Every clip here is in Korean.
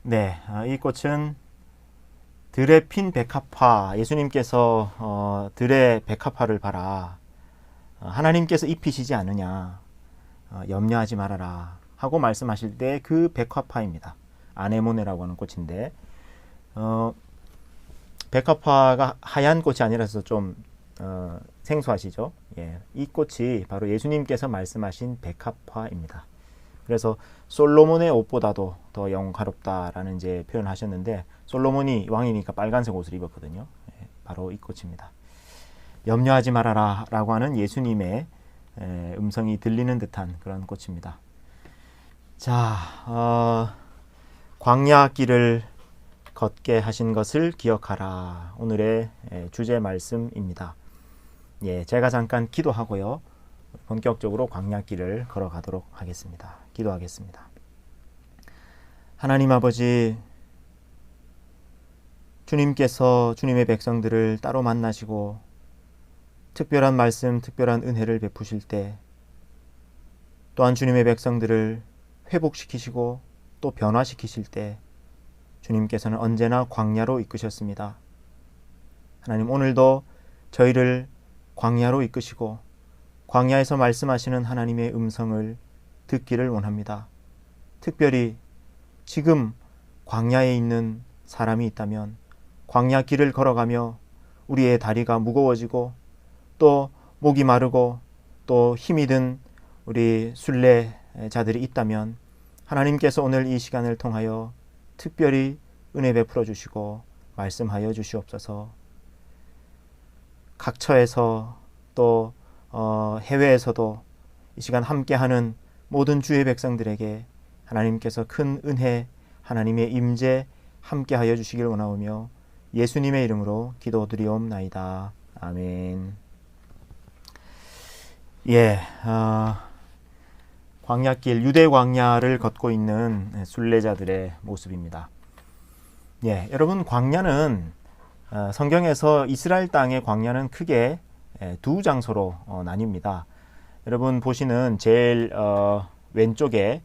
네, 이 꽃은 들에 핀 백합화. 예수님께서 들에 백합화를 봐라. 하나님께서 입히시지 않느냐. 염려하지 말아라. 하고 말씀하실 때 그 백합화입니다. 아네모네라고 하는 꽃인데 백합화가 하얀 꽃이 아니라서 좀 생소하시죠? 예, 이 꽃이 바로 예수님께서 말씀하신 백합화입니다. 그래서 솔로몬의 옷보다도 더 영화롭다라는 이제 표현을 하셨는데 솔로몬이 왕이니까 빨간색 옷을 입었거든요. 예, 바로 이 꽃입니다. 염려하지 말아라 라고 하는 예수님의 음성이 들리는 듯한 그런 꽃입니다. 자, 광야 길을 걷게 하신 것을 기억하라. 오늘의 주제 말씀입니다. 예, 제가 잠깐 기도하고요. 본격적으로 광야 길을 걸어가도록 하겠습니다. 기도하겠습니다. 하나님 아버지, 주님께서 주님의 백성들을 따로 만나시고 특별한 말씀, 특별한 은혜를 베푸실 때 또한 주님의 백성들을 회복시키시고 또 변화시키실 때 주님께서는 언제나 광야로 이끄셨습니다. 하나님, 오늘도 저희를 광야로 이끄시고 광야에서 말씀하시는 하나님의 음성을 듣기를 원합니다. 특별히 지금 광야에 있는 사람이 있다면 광야 길을 걸어가며 우리의 다리가 무거워지고 또 목이 마르고 또 힘이 든 우리 순례자들이 있다면 하나님께서 오늘 이 시간을 통하여 특별히 은혜 베풀어 주시고 말씀하여 주시옵소서. 각 처에서 또 해외에서도 이 시간 함께하는 모든 주의 백성들에게 하나님께서 큰 은혜, 하나님의 임재 함께하여 주시길 원하오며 예수님의 이름으로 기도드리옵나이다. 아멘. 예, 광야길, 유대 광야를 걷고 있는 순례자들의 모습입니다. 예, 여러분, 광야는 성경에서 이스라엘 땅의 광야는 크게 두 장소로 나뉩니다. 여러분 보시는 제일 왼쪽에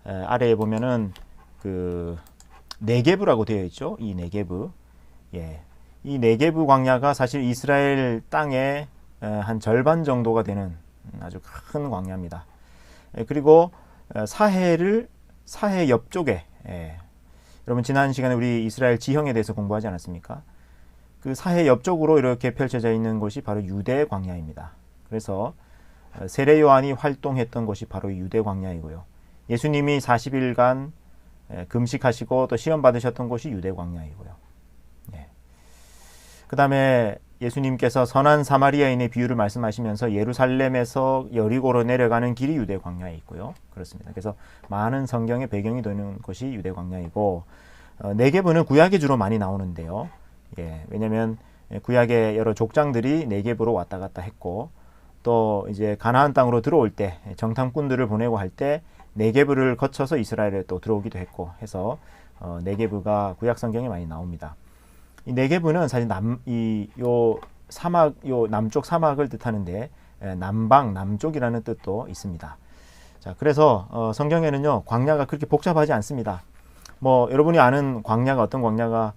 아래에 보면은 그 네게브라고 되어 있죠. 이 네게브, 예, 이 네게브 광야가 사실 이스라엘 땅의 한 절반 정도가 되는 아주 큰 광야입니다. 그리고 사해 옆쪽에, 여러분 지난 시간에 우리 이스라엘 지형에 대해서 공부하지 않았습니까? 그 사해 옆쪽으로 이렇게 펼쳐져 있는 곳이 바로 유대 광야입니다. 그래서 세례 요한이 활동했던 곳이 바로 유대 광야이고요. 예수님이 40일간 금식하시고 또 시험 받으셨던 곳이 유대 광야이고요. 예. 그 다음에 예수님께서 선한 사마리아인의 비유를 말씀하시면서 예루살렘에서 여리고로 내려가는 길이 유대 광야에 있고요. 그렇습니다. 그래서 많은 성경의 배경이 되는 곳이 유대 광야이고 네게브는 구약에 주로 많이 나오는데요. 예, 왜냐하면 구약의 여러 족장들이 네게브로 왔다 갔다 했고 또 이제 가나안 땅으로 들어올 때 정탐꾼들을 보내고 할 때 네게브를 거쳐서 이스라엘에 또 들어오기도 했고 해서 네게브가 구약 성경에 많이 나옵니다. 이 네게브는 사실 요 남쪽 사막을 뜻하는데 남방, 남쪽이라는 뜻도 있습니다. 자, 그래서 성경에는요 광야가 그렇게 복잡하지 않습니다. 뭐 여러분이 아는 광야가 어떤 광야가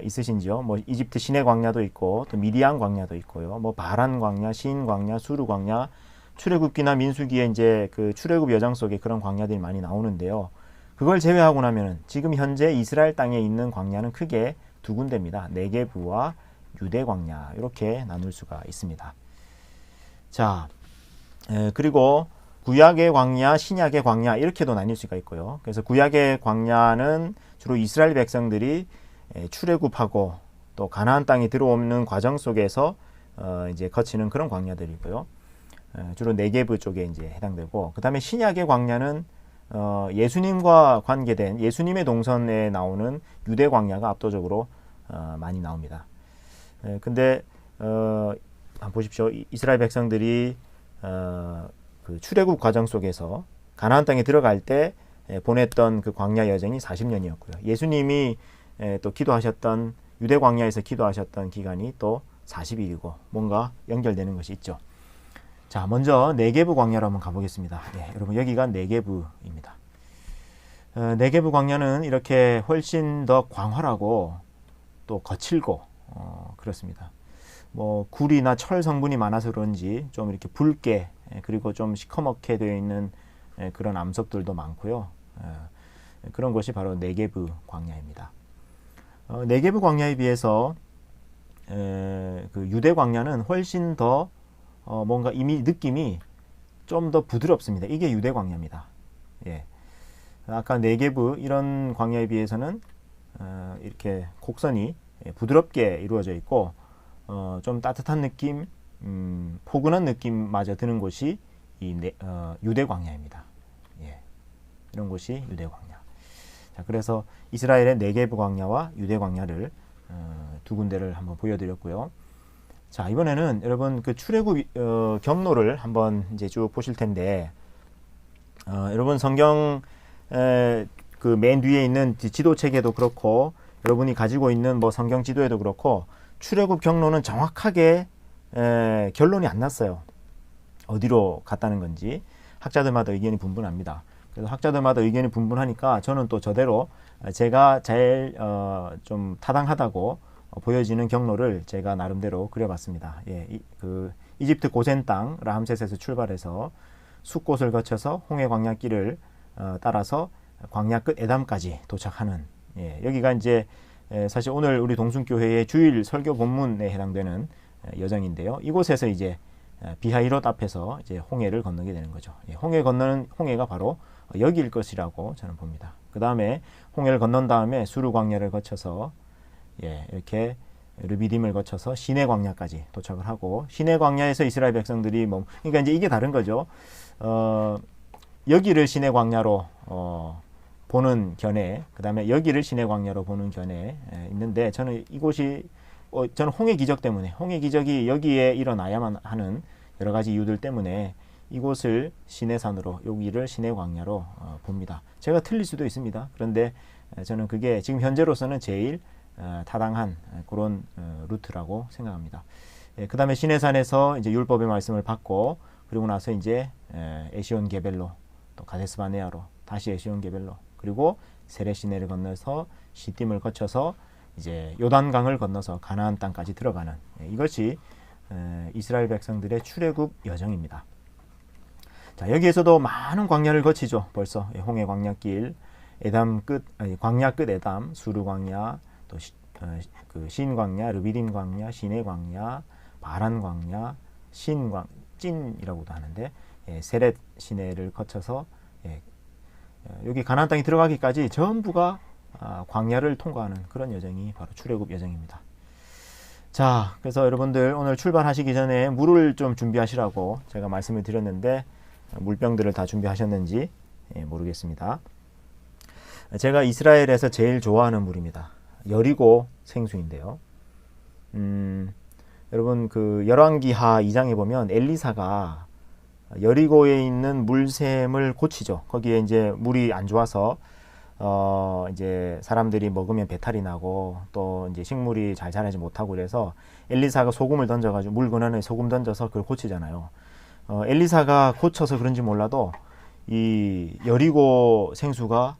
있으신지요? 뭐 이집트 시내 광야도 있고 또 미디안 광야도 있고요. 뭐 바란 광야, 신 광야, 수르 광야, 출애굽기나 민수기에 이제 그 출애굽 여정 속에 그런 광야들이 많이 나오는데요. 그걸 제외하고 나면은 지금 현재 이스라엘 땅에 있는 광야는 크게 두 군데입니다. 네게브와 유대 광야 이렇게 나눌 수가 있습니다. 자, 그리고 구약의 광야, 신약의 광야 이렇게도 나뉠 수가 있고요. 그래서 구약의 광야는 주로 이스라엘 백성들이 출애굽하고 또 가나안 땅에 들어오는 과정 속에서 이제 거치는 그런 광야들이고요. 주로 네게브 쪽에 이제 해당되고, 그 다음에 신약의 광야는 예수님과 관계된 예수님의 동선에 나오는 유대 광야가 압도적으로 많이 나옵니다. 근데 한번 보십시오. 이스라엘 백성들이 그 출애굽 과정 속에서 가나안 땅에 들어갈 때 보냈던 그 광야 여정이 40년이었고요. 예수님이 또 기도하셨던 유대 광야에서 기도하셨던 기간이 또 40일이고 뭔가 연결되는 것이 있죠. 자, 먼저 네게브 광야로 한번 가보겠습니다. 네, 여러분 여기가 네게브입니다. 네게브 광야는 이렇게 훨씬 더 광활하고 또 거칠고 그렇습니다. 뭐 굴이나 철 성분이 많아서 그런지 좀 이렇게 붉게 그리고 좀 시커멓게 되어 있는 그런 암석들도 많고요. 그런 것이 바로 네게브 광야입니다. 네게브 광야에 비해서 그 유대 광야는 훨씬 더 뭔가 이미 느낌이 좀 더 부드럽습니다. 이게 유대 광야입니다. 예. 아까 네게브 이런 광야에 비해서는 이렇게 곡선이 부드럽게 이루어져 있고 좀 따뜻한 느낌, 포근한 느낌마저 드는 곳이 이 유대 광야입니다. 예. 이런 곳이 유대 광야. 자, 그래서 이스라엘의 네게브 광야와 유대 광야를 두 군데를 한번 보여드렸고요. 자, 이번에는 여러분 그 출애굽 경로를 한번 이제 쭉 보실 텐데, 여러분 성경 그 맨 위에 있는 지도 책에도 그렇고 여러분이 가지고 있는 뭐 성경 지도에도 그렇고 출애굽 경로는 정확하게 결론이 안 났어요. 어디로 갔다는 건지 학자들마다 의견이 분분합니다. 그래서 학자들마다 의견이 분분하니까 저는 또 저대로 제가 제일 좀 타당하다고 보여지는 경로를 제가 나름대로 그려봤습니다. 예, 그 이집트 고센 땅 람세스에서 출발해서 숫곳을 거쳐서 홍해 광야길을 따라서 광야 끝 에담까지 도착하는, 예, 여기가 이제 사실 오늘 우리 동순교회의 주일 설교 본문에 해당되는 여정인데요. 이곳에서 이제 비하이롯 앞에서 이제 홍해를 건너게 되는 거죠. 예, 홍해 건너는 홍해가 바로 여기일 것이라고 저는 봅니다. 그 다음에 홍해를 건넌 다음에 수르 광야를 거쳐서 예, 이렇게 르비딤을 거쳐서 시내 광야까지 도착을 하고, 시내 광야에서 이스라엘 백성들이 그러니까 이제 이게 다른 거죠. 여기를 시내 광야로 보는 견해, 그 다음에 여기를 시내 광야로 보는 견해 있는데, 저는 이곳이 저는 홍해 기적 때문에, 홍해 기적이 여기에 일어나야만 하는 여러 가지 이유들 때문에 이곳을 시내산으로, 여기를 시내 광야로 봅니다. 제가 틀릴 수도 있습니다. 그런데 저는 그게 지금 현재로서는 제일 타당한 그런 루트라고 생각합니다. 그 다음에 시내산에서 이제 율법의 말씀을 받고, 그리고 나서 이제 에시온 게벨로, 또 가데스 바네아로, 다시 에시온 게벨로, 그리고 세레 시내를 건너서 시딤을 거쳐서 이제 요단강을 건너서 가나안 땅까지 들어가는, 이것이 이스라엘 백성들의 출애굽 여정입니다. 자, 여기에서도 많은 광야를 거치죠. 벌써 홍해 광야길, 에담 끝, 광야 끝 에담, 수르 광야, 또 그 신 광야, 르비딤 광야, 시내 광야, 바란 광야, 찐이라고도 하는데, 세렛 시내를 거쳐서 여기 가나안 땅에 들어가기까지 전부가 광야를 통과하는 그런 여정이 바로 출애굽 여정입니다. 자, 그래서 여러분들 오늘 출발하시기 전에 물을 좀 준비하시라고 제가 말씀을 드렸는데, 물병들을 다 준비하셨는지 모르겠습니다. 제가 이스라엘에서 제일 좋아하는 물입니다. 여리고 생수인데요. 여러분 그 열왕기하 2장에 보면 엘리사가 여리고에 있는 물샘을 고치죠. 거기에 이제 물이 안 좋아서 이제 사람들이 먹으면 배탈이 나고 또 이제 식물이 잘 자라지 못하고, 그래서 엘리사가 소금을 던져가지고 물 근원에 소금 던져서 그걸 고치잖아요. 엘리사가 고쳐서 그런지 몰라도 이 여리고 생수가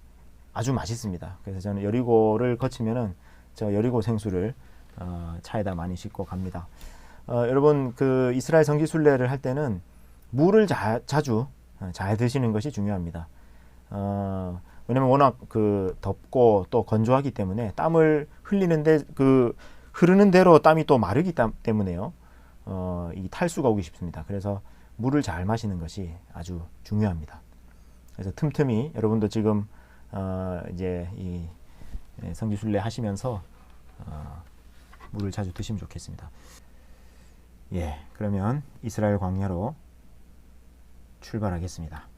아주 맛있습니다. 그래서 저는 여리고를 거치면은 저 여리고 생수를 차에다 많이 싣고 갑니다. 여러분 그 이스라엘 성지 순례를 할 때는 물을 자주 잘 드시는 것이 중요합니다. 왜냐면 워낙 그 덥고 또 건조하기 때문에 땀을 흘리는데 그 흐르는 대로 땀이 또 마르기 때문에요. 이 탈수가 오기 쉽습니다. 그래서 물을 잘 마시는 것이 아주 중요합니다. 그래서 틈틈이 여러분도 지금 이제 이 성지순례 하시면서 물을 자주 드시면 좋겠습니다. 예, 그러면 이스라엘 광야로 출발하겠습니다.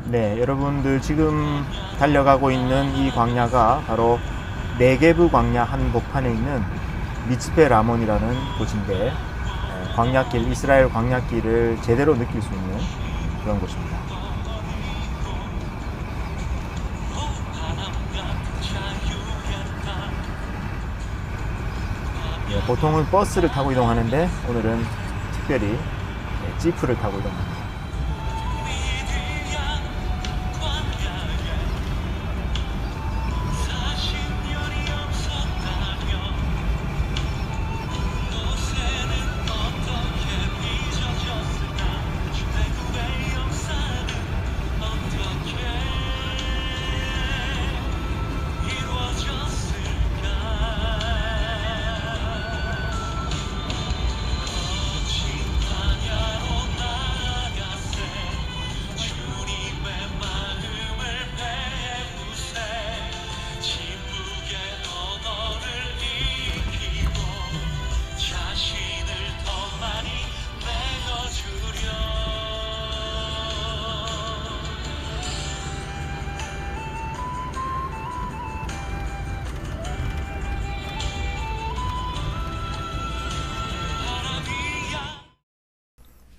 네, 여러분들 지금 달려가고 있는 이 광야가 바로 네게브 광야 한복판에 있는 미츠페 라몬이라는 곳인데, 광야길, 이스라엘 광야길을 제대로 느낄 수 있는 그런 곳입니다. 예, 보통은 버스를 타고 이동하는데 오늘은 특별히 지프를 타고 이동합니다.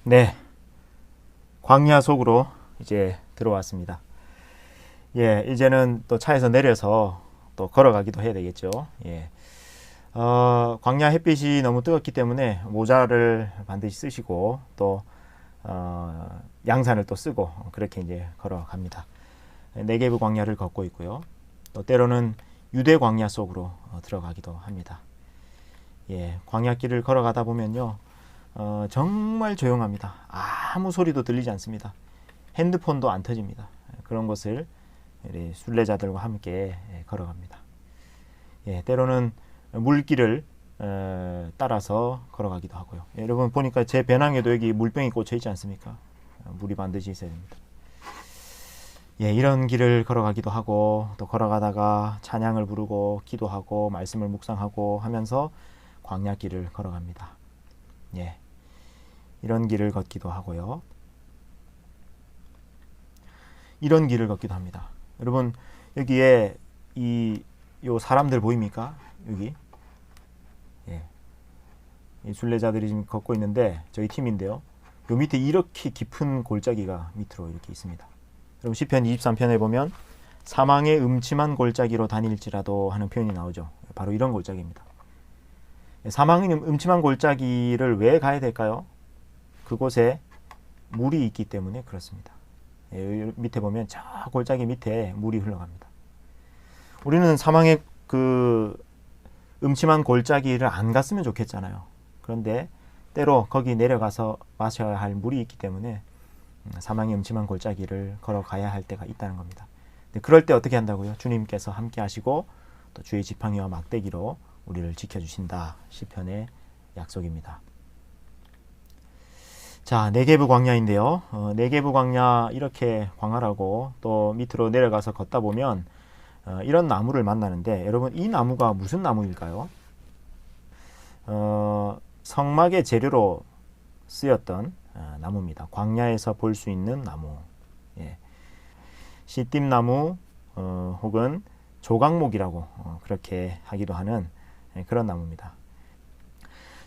네, 광야 속으로 이제 들어왔습니다. 예, 이제는 또 차에서 내려서 또 걸어가기도 해야 되겠죠. 예. 광야 햇빛이 너무 뜨겁기 때문에 모자를 반드시 쓰시고 또 양산을 또 쓰고 그렇게 이제 걸어갑니다. 네게브 광야를 걷고 있고요. 또 때로는 유대 광야 속으로 들어가기도 합니다. 예, 광야길을 걸어가다 보면요, 정말 조용합니다. 아무 소리도 들리지 않습니다. 핸드폰도 안 터집니다. 그런 곳을 순례자들과 함께 걸어갑니다. 예, 때로는 물길을 따라서 걸어가기도 하고요. 여러분 보니까 제 배낭에도 여기 물병이 꽂혀 있지 않습니까? 물이 반드시 있어야 됩니다. 예, 이런 길을 걸어가기도 하고 또 걸어가다가 찬양을 부르고 기도하고 말씀을 묵상하고 하면서 광야길을 걸어갑니다. 예, 이런 길을 걷기도 하고요. 이런 길을 걷기도 합니다. 여러분 여기에 요 사람들 보입니까? 여기 예, 이 순례자들이 지금 걷고 있는데 저희 팀인데요. 요 밑에 이렇게 깊은 골짜기가 밑으로 이렇게 있습니다. 여러분 시편 23편에 보면 사망의 음침한 골짜기로 다닐지라도 하는 표현이 나오죠. 바로 이런 골짜기입니다. 사망의 음침한 골짜기를 왜 가야 될까요? 그곳에 물이 있기 때문에 그렇습니다. 밑에 보면 저 골짜기 밑에 물이 흘러갑니다. 우리는 사망의 그 음침한 골짜기를 안 갔으면 좋겠잖아요. 그런데 때로 거기 내려가서 마셔야 할 물이 있기 때문에 사망의 음침한 골짜기를 걸어가야 할 때가 있다는 겁니다. 그럴 때 어떻게 한다고요? 주님께서 함께 하시고 또 주의 지팡이와 막대기로 우리를 지켜주신다. 시편의 약속입니다. 자, 네게브 광야인데요. 네게브 광야 이렇게 광활하고 또 밑으로 내려가서 걷다 보면 이런 나무를 만나는데 여러분 이 나무가 무슨 나무일까요? 성막의 재료로 쓰였던 나무입니다. 광야에서 볼 수 있는 나무. 예. 시띠나무 혹은 조각목이라고 그렇게 하기도 하는 그런 나무입니다.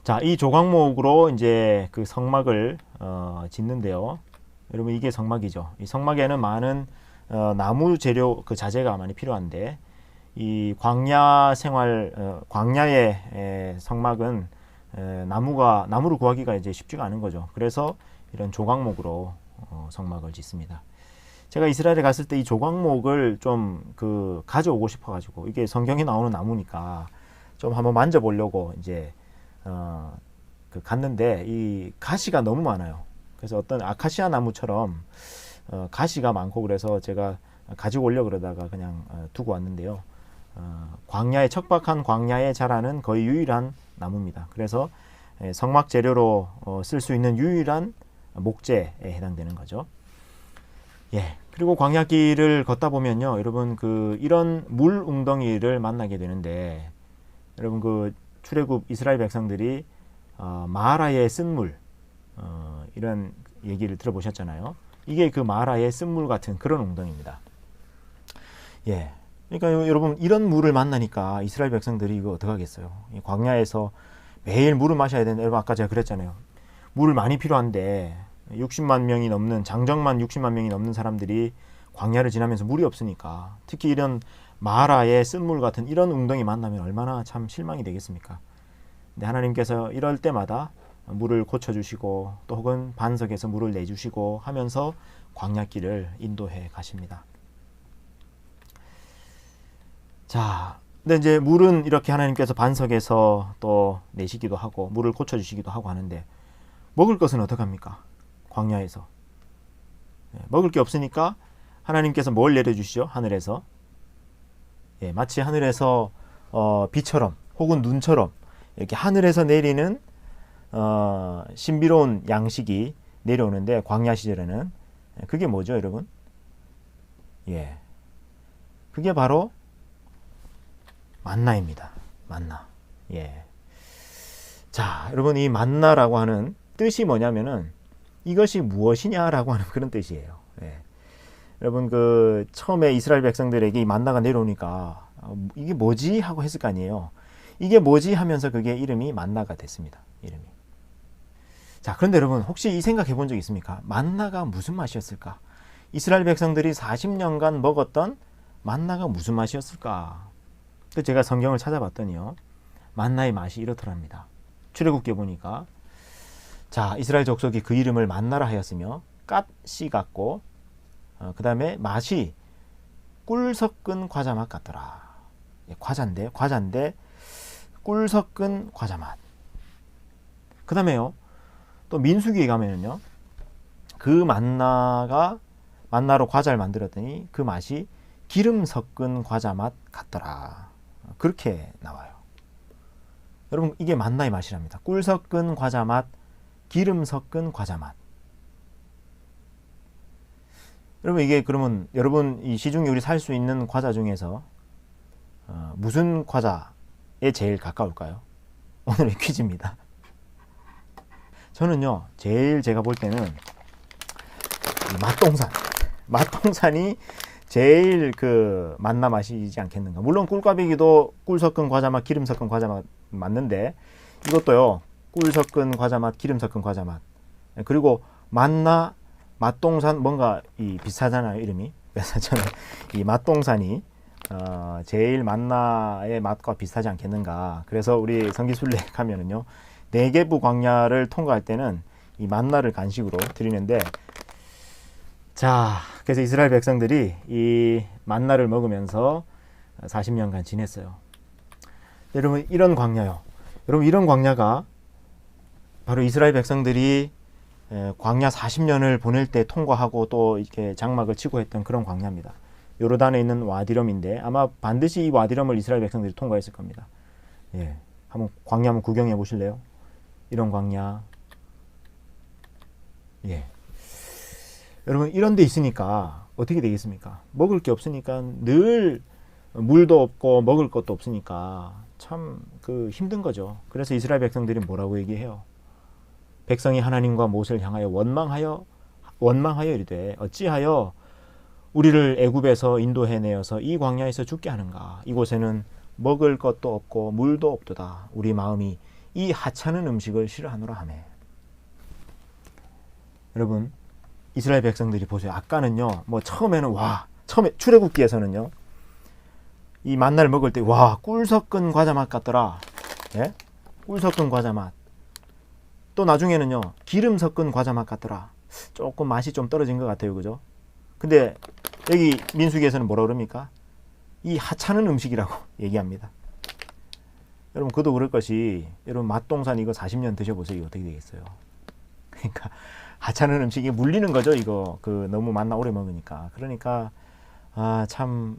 자, 이 조각목으로 이제 그 성막을 짓는데요. 여러분 이게 성막이죠. 이 성막에는 많은 나무 재료 그 자재가 많이 필요한데 이 광야 생활 광야의 성막은 나무를 구하기가 이제 쉽지가 않은 거죠. 그래서 이런 조각목으로 성막을 짓습니다. 제가 이스라엘에 갔을 때 이 조각목을 좀 가져오고 싶어가지고 이게 성경에 나오는 나무니까 좀 한번 만져보려고 이제 갔는데 이 가시가 너무 많아요. 그래서 어떤 아카시아 나무처럼 가시가 많고 그래서 제가 가지고 오려고 그러다가 그냥 두고 왔는데요. 광야의 척박한 광야에 자라는 거의 유일한 나무입니다. 그래서 성막 재료로 쓸 수 있는 유일한 목재에 해당되는 거죠. 예. 그리고 광야길을 걷다 보면요, 여러분 이런 물 웅덩이를 만나게 되는데, 여러분 출애굽 이스라엘 백성들이 마라의 쓴물, 이런 얘기를 들어보셨잖아요. 이게 그 마라의 쓴물 같은 그런 웅덩이입니다. 예. 그러니까 여러분, 이런 물을 만나니까 이스라엘 백성들이 이거 어떡하겠어요. 이 광야에서 매일 물을 마셔야 되는데, 여러분 아까 제가 그랬잖아요. 물을 많이 필요한데 60만 명이 넘는, 장정만 60만 명이 넘는 사람들이 광야를 지나면서 물이 없으니까, 특히 이런 마라의 쓴물 같은 이런 웅덩이 만나면 얼마나 참 실망이 되겠습니까. 근데 하나님께서 이럴 때마다 물을 고쳐주시고 또 혹은 반석에서 물을 내주시고 하면서 광야길을 인도해 가십니다. 자, 근데 이제 물은 이렇게 하나님께서 반석에서 또 내시기도 하고 물을 고쳐주시기도 하고 하는데, 먹을 것은 어떡합니까? 광야에서 먹을 게 없으니까 하나님께서 뭘 내려주시죠? 하늘에서, 마치 하늘에서 비처럼 혹은 눈처럼 이렇게 하늘에서 내리는 신비로운 양식이 내려오는데, 광야 시절에는 그게 뭐죠, 여러분? 그게 바로 만나입니다. 만나. 자, 여러분, 이 만나라고 하는 뜻이 뭐냐면은 이것이 무엇이냐라고 하는 그런 뜻이에요. 여러분, 그 처음에 이스라엘 백성들에게 이 만나가 내려오니까 이게 뭐지 하고 했을 거 아니에요. 이게 뭐지 하면서 그게 이름이 만나가 됐습니다. 이름이. 자, 그런데 여러분, 혹시 이 생각해 본 적 있습니까? 만나가 무슨 맛이었을까? 이스라엘 백성들이 40년간 먹었던 만나가 무슨 맛이었을까? 제가 성경을 찾아봤더니요, 만나의 맛이 이렇더랍니다. 출애굽기에 보니까, 자, 이스라엘 족속이 그 이름을 만나라 하였으며 갓씨 같고, 그 다음에 맛이 꿀 섞은 과자 맛 같더라. 과자인데 꿀 섞은 과자 맛. 그 다음에요, 또 민수기에 가면은요, 그 만나로 과자를 만들었더니 그 맛이 기름 섞은 과자 맛 같더라. 그렇게 나와요. 여러분, 이게 만나의 맛이랍니다. 꿀 섞은 과자 맛, 기름 섞은 과자 맛. 여러분, 이게 그러면 여러분 이 시중에 우리 살 수 있는 과자 중에서 무슨 과자에 제일 가까울까요? 오늘의 퀴즈입니다. 저는요, 제일 제가 볼 때는 맛동산이 제일 그 만나 맛이지 않겠는가. 물론 꿀꽈배기도 꿀 섞은 과자 맛, 기름 섞은 과자 맛 맞는데, 이것도요, 꿀 섞은 과자 맛, 기름 섞은 과자 맛. 그리고 만나, 맛동산, 뭔가 이 비슷하잖아요, 이름이. 그래서 저는 이 맛동산이 제일 만나의 맛과 비슷하지 않겠는가. 그래서 우리 성기순례 가면은요, 네게부 광야를 통과할 때는 이 만나를 간식으로 드리는데, 자, 그래서 이스라엘 백성들이 이 만나를 먹으면서 40년간 지냈어요. 여러분, 이런 광야요. 여러분, 이런 광야가 바로 이스라엘 백성들이 광야 40년을 보낼 때 통과하고 또 이렇게 장막을 치고 했던 그런 광야입니다. 요르단에 있는 와디럼인데, 아마 반드시 이 와디럼을 이스라엘 백성들이 통과했을 겁니다. 광야 한번 구경해 보실래요? 이런 광야. 여러분, 이런 데 있으니까 어떻게 되겠습니까? 먹을 게 없으니까, 늘 물도 없고 먹을 것도 없으니까 참 그 힘든 거죠. 그래서 이스라엘 백성들이 뭐라고 얘기해요? 백성이 하나님과 모세를 향하여 원망하여 이르되 어찌하여 우리를 애굽에서 인도해내어서 이 광야에서 죽게 하는가? 이곳에는 먹을 것도 없고 물도 없도다. 우리 마음이 이 하찮은 음식을 싫어하노라 하매. 여러분, 이스라엘 백성들이 보세요. 아까는요, 뭐 처음에 출애굽기에서는요, 이 만나를 먹을 때, 꿀 섞은 과자 맛 같더라. 꿀 섞은 과자 맛. 또 나중에는요, 기름 섞은 과자 맛 같더라. 조금 맛이 좀 떨어진 것 같아요, 그죠? 근데 여기 민수기에서는 뭐라 그럽니까? 이 하찮은 음식이라고 얘기합니다. 여러분, 그도 그럴 것이, 여러분 맛동산 이거 40년 드셔보세요. 이거 어떻게 되겠어요? 그러니까 하찮은 음식이 물리는 거죠, 이거. 너무 만나 오래 먹으니까. 그러니까 참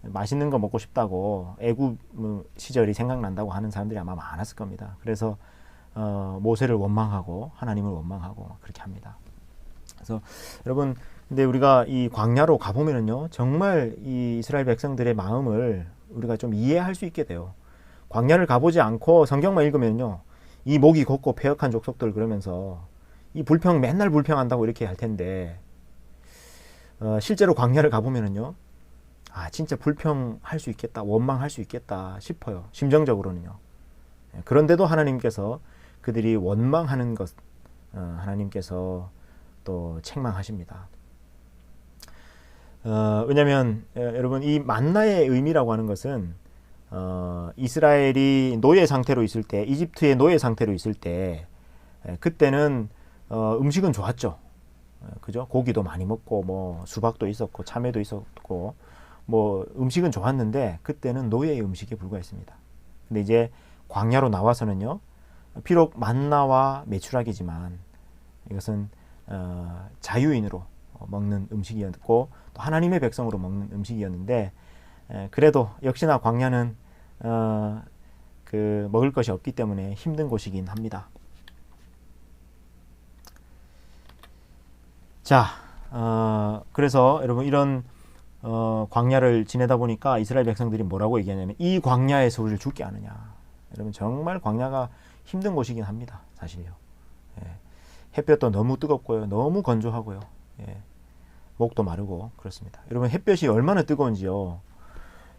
맛있는 거 먹고 싶다고 애굽 시절이 생각난다고 하는 사람들이 아마 많았을 겁니다. 그래서 모세를 원망하고 하나님을 원망하고 그렇게 합니다. 그래서 여러분, 근데 우리가 이 광야로 가보면은요, 정말 이 이스라엘 백성들의 마음을 우리가 좀 이해할 수 있게 돼요. 광야를 가보지 않고 성경만 읽으면요, 이 목이 곱고 패역한 족속들 그러면서 이 불평 맨날 불평한다고 이렇게 할 텐데 실제로 광야를 가보면은요, 아 진짜 불평할 수 있겠다, 원망할 수 있겠다 싶어요. 심정적으로는요. 그런데도 하나님께서 그들이 원망하는 것 하나님께서 또 책망하십니다. 왜냐하면 여러분 이 만나의 의미라고 하는 것은 이스라엘이 노예 상태로 있을 때, 이집트의 노예 상태로 있을 때 그때는 음식은 좋았죠. 그죠? 고기도 많이 먹고 뭐 수박도 있었고 참외도 있었고 뭐 음식은 좋았는데 그때는 노예의 음식에 불과했습니다. 근데 이제 광야로 나와서는요, 비록 만나와 메추라기지만 이것은 자유인으로 먹는 음식이었고 또 하나님의 백성으로 먹는 음식이었는데 그래도 역시나 광야는 그 먹을 것이 없기 때문에 힘든 곳이긴 합니다. 자, 그래서 여러분 이런 광야를 지내다 보니까 이스라엘 백성들이 뭐라고 얘기하냐면 이 광야에서 우리를 죽게 하느냐. 여러분 정말 광야가 힘든 곳이긴 합니다. 사실요. 예. 햇볕도 너무 뜨겁고요. 너무 건조하고요. 예. 목도 마르고 그렇습니다. 여러분 햇볕이 얼마나 뜨거운지요.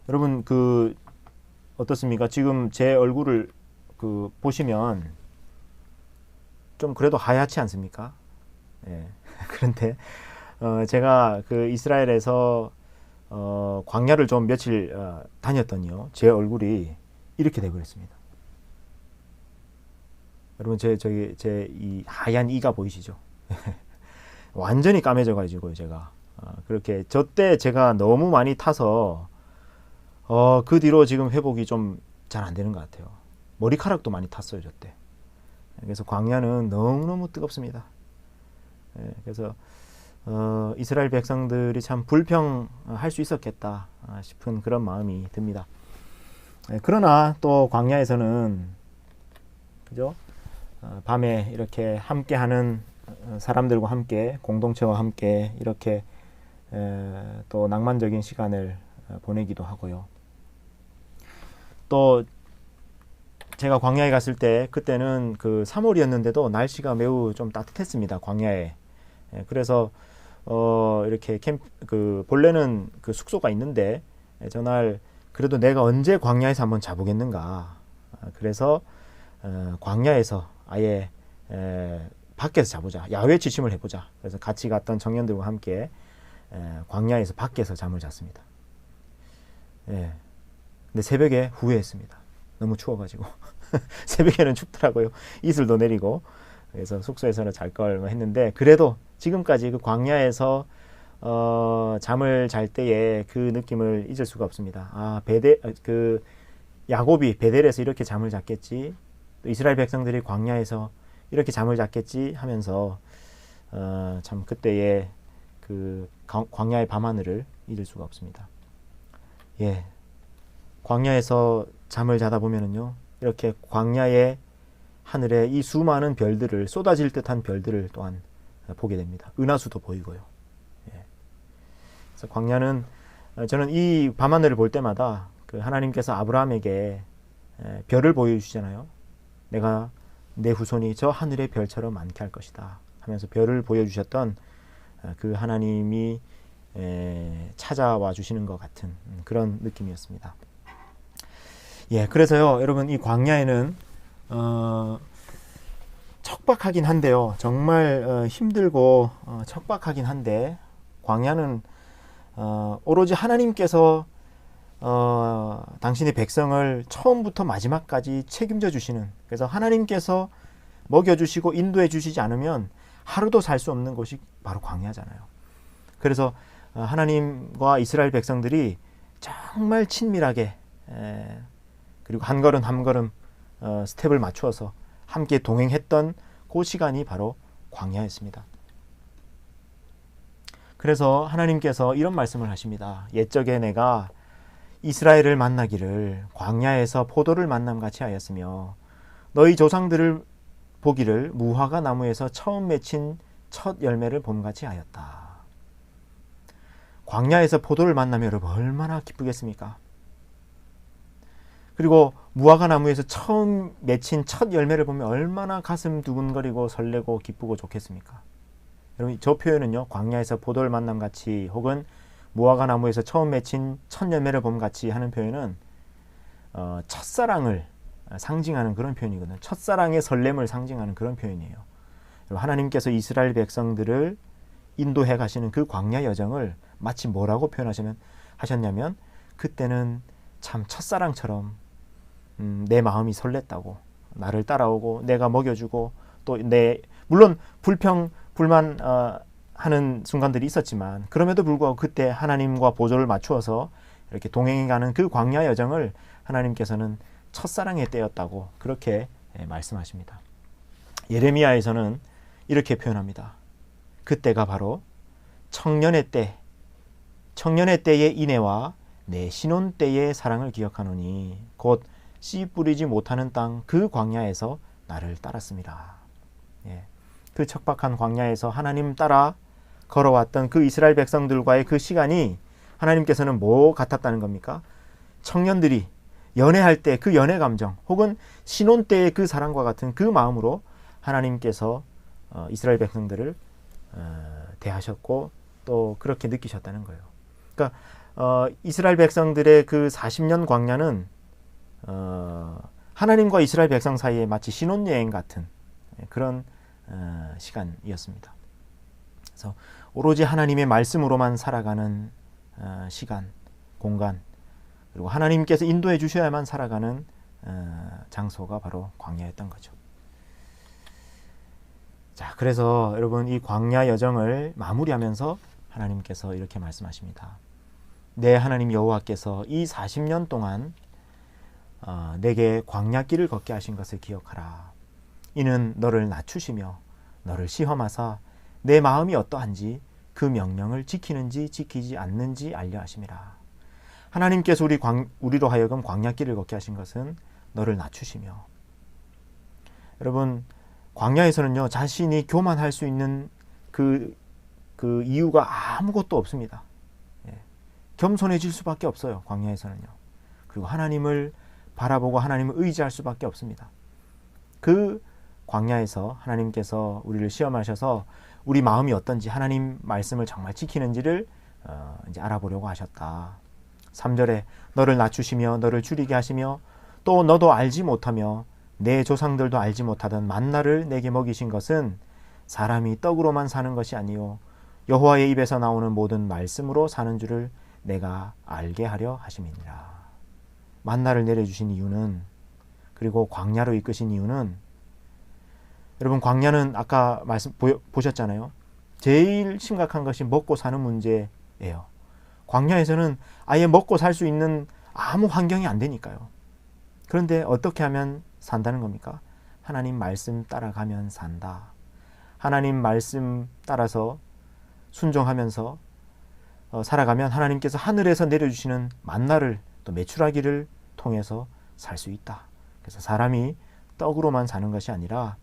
여러분 그 어떻습니까? 지금 제 얼굴을 그 보시면 좀 그래도 하얗지 않습니까? 예. 그런데 제가 그 이스라엘에서 광야를 좀 며칠 다녔더니요, 제 얼굴이 이렇게 돼버렸습니다. 여러분 제 이 하얀 이가 보이시죠? 완전히 까매져가지고요, 제가 그렇게 저 때 제가 너무 많이 타서 그 뒤로 지금 회복이 좀 잘 안 되는 것 같아요. 머리카락도 많이 탔어요, 저 때. 그래서 광야는 너무너무 뜨겁습니다. 그래서 이스라엘 백성들이 참 불평할 수 있었겠다 싶은 그런 마음이 듭니다. 그러나 또 광야에서는 그죠? 밤에 이렇게 함께하는 사람들과 함께, 공동체와 함께 이렇게 또 낭만적인 시간을 보내기도 하고요. 또 제가 광야에 갔을 때 그때는 그 3월이었는데도 날씨가 매우 좀 따뜻했습니다. 광야에. 그래서 이렇게 그 본래는 그 숙소가 있는데 전날 그래도 내가 언제 광야에서 한번 자보겠는가. 그래서 광야에서 아예 밖에서 자보자. 야외 취침을 해보자. 그래서 같이 갔던 청년들과 함께 광야에서 밖에서 잠을 잤습니다. 예. 근데 새벽에 후회했습니다. 너무 추워가지고. 새벽에는 춥더라고요. 이슬도 내리고. 그래서 숙소에서는 잘 걸 했는데 그래도 지금까지 그 광야에서 잠을 잘 때의 그 느낌을 잊을 수가 없습니다. 아, 그 야곱이 베델에서 이렇게 잠을 잤겠지. 또 이스라엘 백성들이 광야에서 이렇게 잠을 잤겠지 하면서 참 그때의 그 광야의 밤하늘을 잊을 수가 없습니다. 예, 광야에서 잠을 자다 보면은요, 이렇게 광야의 하늘에 이 수많은 별들을, 쏟아질 듯한 별들을 또한 보게 됩니다. 은하수도 보이고요. 예. 그래서 광야는 저는 이 밤하늘을 볼 때마다 그 하나님께서 아브라함에게 별을 보여주시잖아요. 내가 내 후손이 저 하늘의 별처럼 많게 할 것이다 하면서 별을 보여주셨던 그 하나님이 찾아와 주시는 것 같은 그런 느낌이었습니다. 예, 그래서요, 여러분 이 광야에는 척박하긴 한데요, 정말 힘들고 척박하긴 한데 광야는 오로지 하나님께서 당신의 백성을 처음부터 마지막까지 책임져 주시는, 그래서 하나님께서 먹여주시고 인도해 주시지 않으면 하루도 살 수 없는 곳이 바로 광야잖아요. 그래서 하나님과 이스라엘 백성들이 정말 친밀하게 그리고 한 걸음 한 걸음 스텝을 맞추어서 함께 동행했던 그 시간이 바로 광야였습니다. 그래서 하나님께서 이런 말씀을 하십니다. 옛적에 내가 이스라엘을 만나기를 광야에서 포도를 만남같이 하였으며 너희 조상들을 보기를 무화과 나무에서 처음 맺힌 첫 열매를 봄같이 하였다. 광야에서 포도를 만나면 여러분 얼마나 기쁘겠습니까? 그리고 무화과 나무에서 처음 맺힌 첫 열매를 보면 얼마나 가슴 두근거리고 설레고 기쁘고 좋겠습니까? 여러분, 저 표현은요, 광야에서 포도를 만남 같이, 혹은 무화과 나무에서 처음 맺힌 첫 열매를 봄 같이 하는 표현은 첫사랑을 상징하는 그런 표현이거든요. 첫사랑의 설렘을 상징하는 그런 표현이에요. 하나님께서 이스라엘 백성들을 인도해 가시는 그 광야 여정을 마치 뭐라고 표현하셨냐면, 그때는 참 첫사랑처럼 내 마음이 설렜다고, 나를 따라오고 내가 먹여주고, 또 물론 불만 하는 순간들이 있었지만, 그럼에도 불구하고 그때 하나님과 보조를 맞추어서 이렇게 동행해가는 그 광야 여정을 하나님께서는 첫사랑의 때였다고 그렇게 말씀하십니다. 예레미야에서는 이렇게 표현합니다. 그때가 바로 청년의 때의 인애와 내 신혼 때의 사랑을 기억하노니 곧 씨 뿌리지 못하는 땅 그 광야에서 나를 따랐습니다. 예. 그 척박한 광야에서 하나님 따라 걸어왔던 그 이스라엘 백성들과의 그 시간이 하나님께서는 뭐 같았다는 겁니까? 청년들이 연애할 때 그 연애 감정, 혹은 신혼 때의 그 사랑과 같은 그 마음으로 하나님께서 이스라엘 백성들을 대하셨고 또 그렇게 느끼셨다는 거예요. 그러니까 이스라엘 백성들의 그 40년 광야는 하나님과 이스라엘 백성 사이에 마치 신혼여행 같은 그런 시간이었습니다. 그래서 오로지 하나님의 말씀으로만 살아가는 시간, 공간, 그리고 하나님께서 인도해 주셔야만 살아가는 장소가 바로 광야였던 거죠. 자, 그래서 여러분, 이 광야 여정을 마무리하면서 하나님께서 이렇게 말씀하십니다. 내 하나님 여호와께서 이 40년 동안 내게 광야길을 걷게 하신 것을 기억하라. 이는 너를 낮추시며 너를 시험하사 내 마음이 어떠한지 그 명령을 지키는지 지키지 않는지 알려 하심이라. 하나님께서 우리로 하여금 광야길을 걷게 하신 것은 너를 낮추시며, 여러분, 광야에서는요, 자신이 교만할 수 있는 그 이유가 아무것도 없습니다. 예. 겸손해질 수밖에 없어요, 광야에서는요. 그리고 하나님을 바라보고 하나님을 의지할 수밖에 없습니다. 그 광야에서 하나님께서 우리를 시험하셔서 우리 마음이 어떤지, 하나님 말씀을 정말 지키는지를 이제 알아보려고 하셨다. 3절에 너를 낮추시며 너를 줄이게 하시며 또 너도 알지 못하며 내 조상들도 알지 못하던 만나를 내게 먹이신 것은 사람이 떡으로만 사는 것이 아니요 여호와의 입에서 나오는 모든 말씀으로 사는 줄을 내가 알게 하려 하심이니라. 만나를 내려주신 이유는, 그리고 광야로 이끄신 이유는, 여러분, 광야는 아까 보셨잖아요. 제일 심각한 것이 먹고 사는 문제예요. 광야에서는 아예 먹고 살 수 있는 아무 환경이 안 되니까요. 그런데 어떻게 하면 산다는 겁니까? 하나님 말씀 따라가면 산다. 하나님 말씀 따라서 순종하면서 살아가면 하나님께서 하늘에서 내려주시는 만나를, 또 메추라기를 통해서 살 수 있다. 그래서 사람이 떡으로만 사는 것이 아니라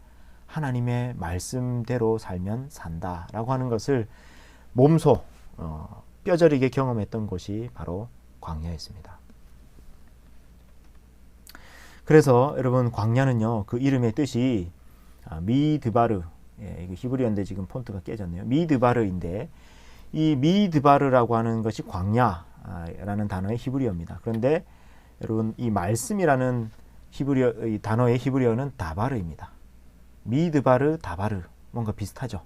하나님의 말씀대로 살면 산다라고 하는 것을 몸소 뼈저리게 경험했던 곳이 바로 광야였습니다. 그래서 여러분, 광야는요, 그 이름의 뜻이 미드바르, 이거 히브리어인데 지금 폰트가 깨졌네요. 미드바르인데, 이 미드바르라고 하는 것이 광야라는 단어의 히브리어입니다. 그런데 여러분, 이 말씀이라는 이 단어의 히브리어는 다바르입니다. 미드바르, 다바르, 뭔가 비슷하죠.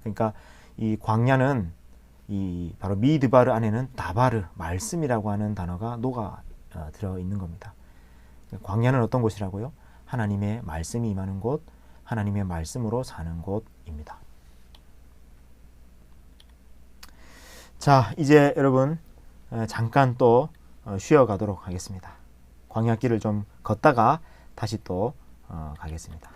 그러니까 이 광야는 바로 미드바르 안에는 다바르, 말씀이라고 하는 단어가 녹아 들어 있는 겁니다. 광야는 어떤 곳이라고요? 하나님의 말씀이 임하는 곳, 하나님의 말씀으로 사는 곳입니다. 자, 이제 여러분 잠깐 또 쉬어가도록 하겠습니다. 광야길을 좀 걷다가 다시 또 가겠습니다.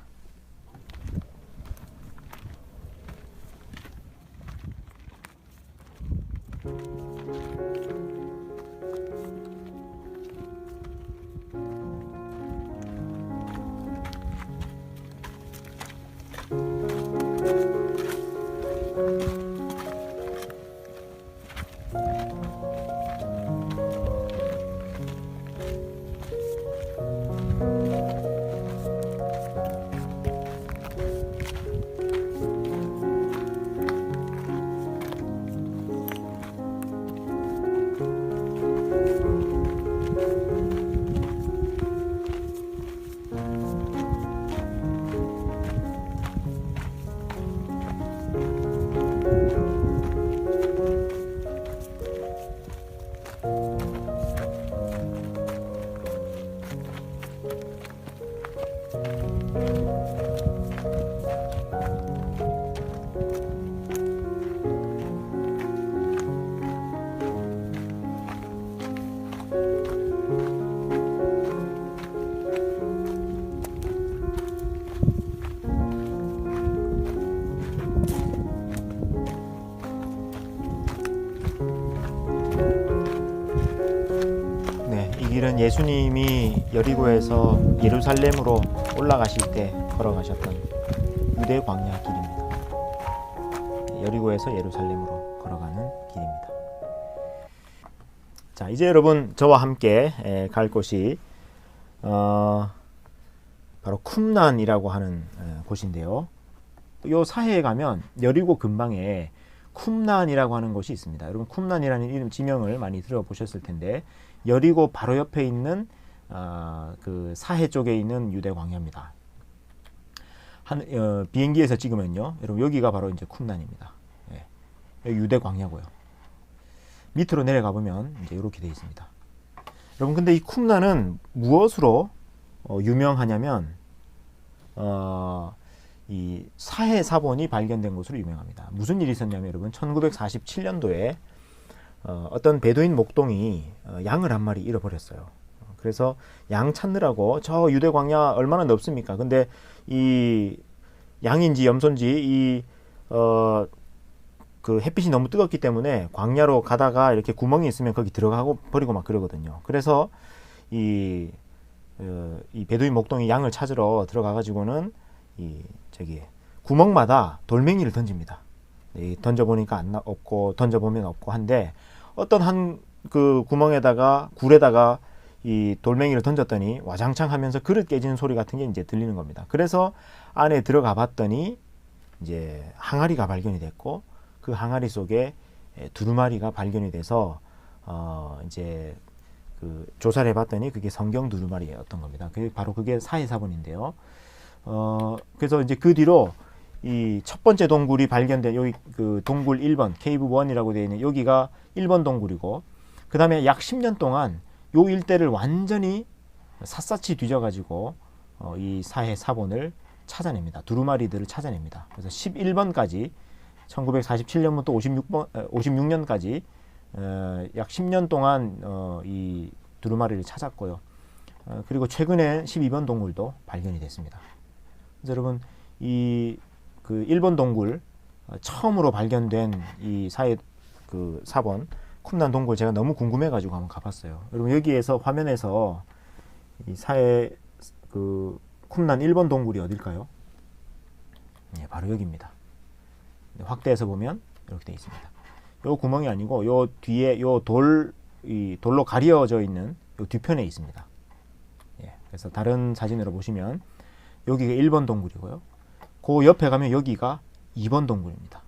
예수님이 여리고에서 예루살렘으로 올라가실 때 걸어가셨던 유대 광야 길입니다. 여리고에서 예루살렘으로 걸어가는 길입니다. 자, 이제 여러분 저와 함께 갈 곳이 바로 쿰란이라고 하는 곳인데요. 요 사해에 가면 여리고 근방에 쿰란이라고 하는 곳이 있습니다. 여러분 쿰란이라는 이름 지명을 많이 들어보셨을 텐데 여리고 바로 옆에 있는 그 사해 쪽에 있는 유대 광야입니다. 비행기에서 찍으면요, 여러분 여기가 바로 이제 쿰란입니다. 예, 여기 유대 광야고요. 밑으로 내려가 보면 이제 이렇게 되어 있습니다. 여러분 근데 이 쿰란은 무엇으로 유명하냐면 이 사해 사본이 발견된 곳으로 유명합니다. 무슨 일이 있었냐면 여러분 1947년도에 어떤 베두인 목동이 양을 한 마리 잃어버렸어요. 그래서 양 찾느라고 저 유대 광야 얼마나 넓습니까? 근데 이 양인지 염소인지 그 햇빛이 너무 뜨겁기 때문에 광야로 가다가 이렇게 구멍이 있으면 거기 들어가고 버리고 막 그러거든요. 그래서 이 베두인 목동이 양을 찾으러 들어가 가지고는 저기 구멍마다 돌멩이를 던집니다. 던져보니까 없고 던져보면 없고 한데 어떤 한 그 구멍에다가 굴에다가 이 돌멩이를 던졌더니 와장창 하면서 그릇 깨지는 소리 같은 게 이제 들리는 겁니다. 그래서 안에 들어가 봤더니 이제 항아리가 발견이 됐고 그 항아리 속에 두루마리가 발견이 돼서 이제 그 조사를 해봤더니 그게 성경 두루마리였던 겁니다. 바로 그게 사해사본인데요. 그래서 이제 그 뒤로 이 첫 번째 동굴이 발견된 여기 그 동굴 1번 케이브 1이라고 되어 있는 여기가 1번 동굴이고 그 다음에 약 10년 동안 요 일대를 완전히 샅샅이 뒤져가지고 이 사해 사본을 찾아냅니다. 두루마리들을 찾아냅니다. 그래서 11번까지 1947년부터 56년까지 약 10년 동안 이 두루마리를 찾았고요. 그리고 최근에 12번 동굴도 발견이 됐습니다. 그래서 여러분 이 그 1번 동굴 처음으로 발견된 이 사해 그 사본 쿰란 동굴 제가 너무 궁금해가지고 한번 가봤어요. 여러분 여기에서 화면에서 이 사해 그 쿰란 1번 동굴이 어딜까요? 네, 바로 여기입니다. 확대해서 보면 이렇게 되어 있습니다. 요 구멍이 아니고 요 뒤에 요 돌로 가려져 있는 요 뒤편에 있습니다. 예, 그래서 다른 사진으로 보시면 여기가 1번 동굴이고요. 그 옆에 가면 여기가 2번 동굴입니다.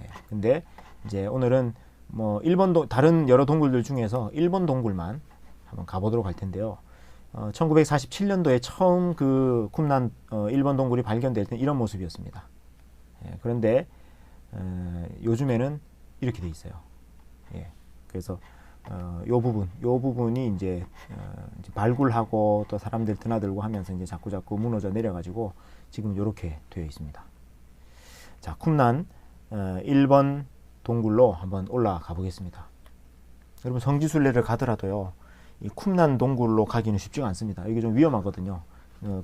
예, 근데 이제 오늘은 뭐 1번 다른 여러 동굴들 중에서 1번 동굴만 한번 가보도록 할 텐데요. 1947년도에 처음 그 쿰란 1번 동굴이 발견될 때 이런 모습이었습니다. 예, 그런데 요즘에는 이렇게 돼 있어요. 예, 그래서 요 부분이 이제 발굴하고 또 사람들 드나들고 하면서 이제 자꾸 무너져 내려가지고 지금 이렇게 되어 있습니다. 자, 쿰란 1번 동굴로 한번 올라가 보겠습니다. 여러분 성지순례를 가더라도요, 이 쿰란 동굴로 가기는 쉽지가 않습니다. 이게 좀 위험하거든요.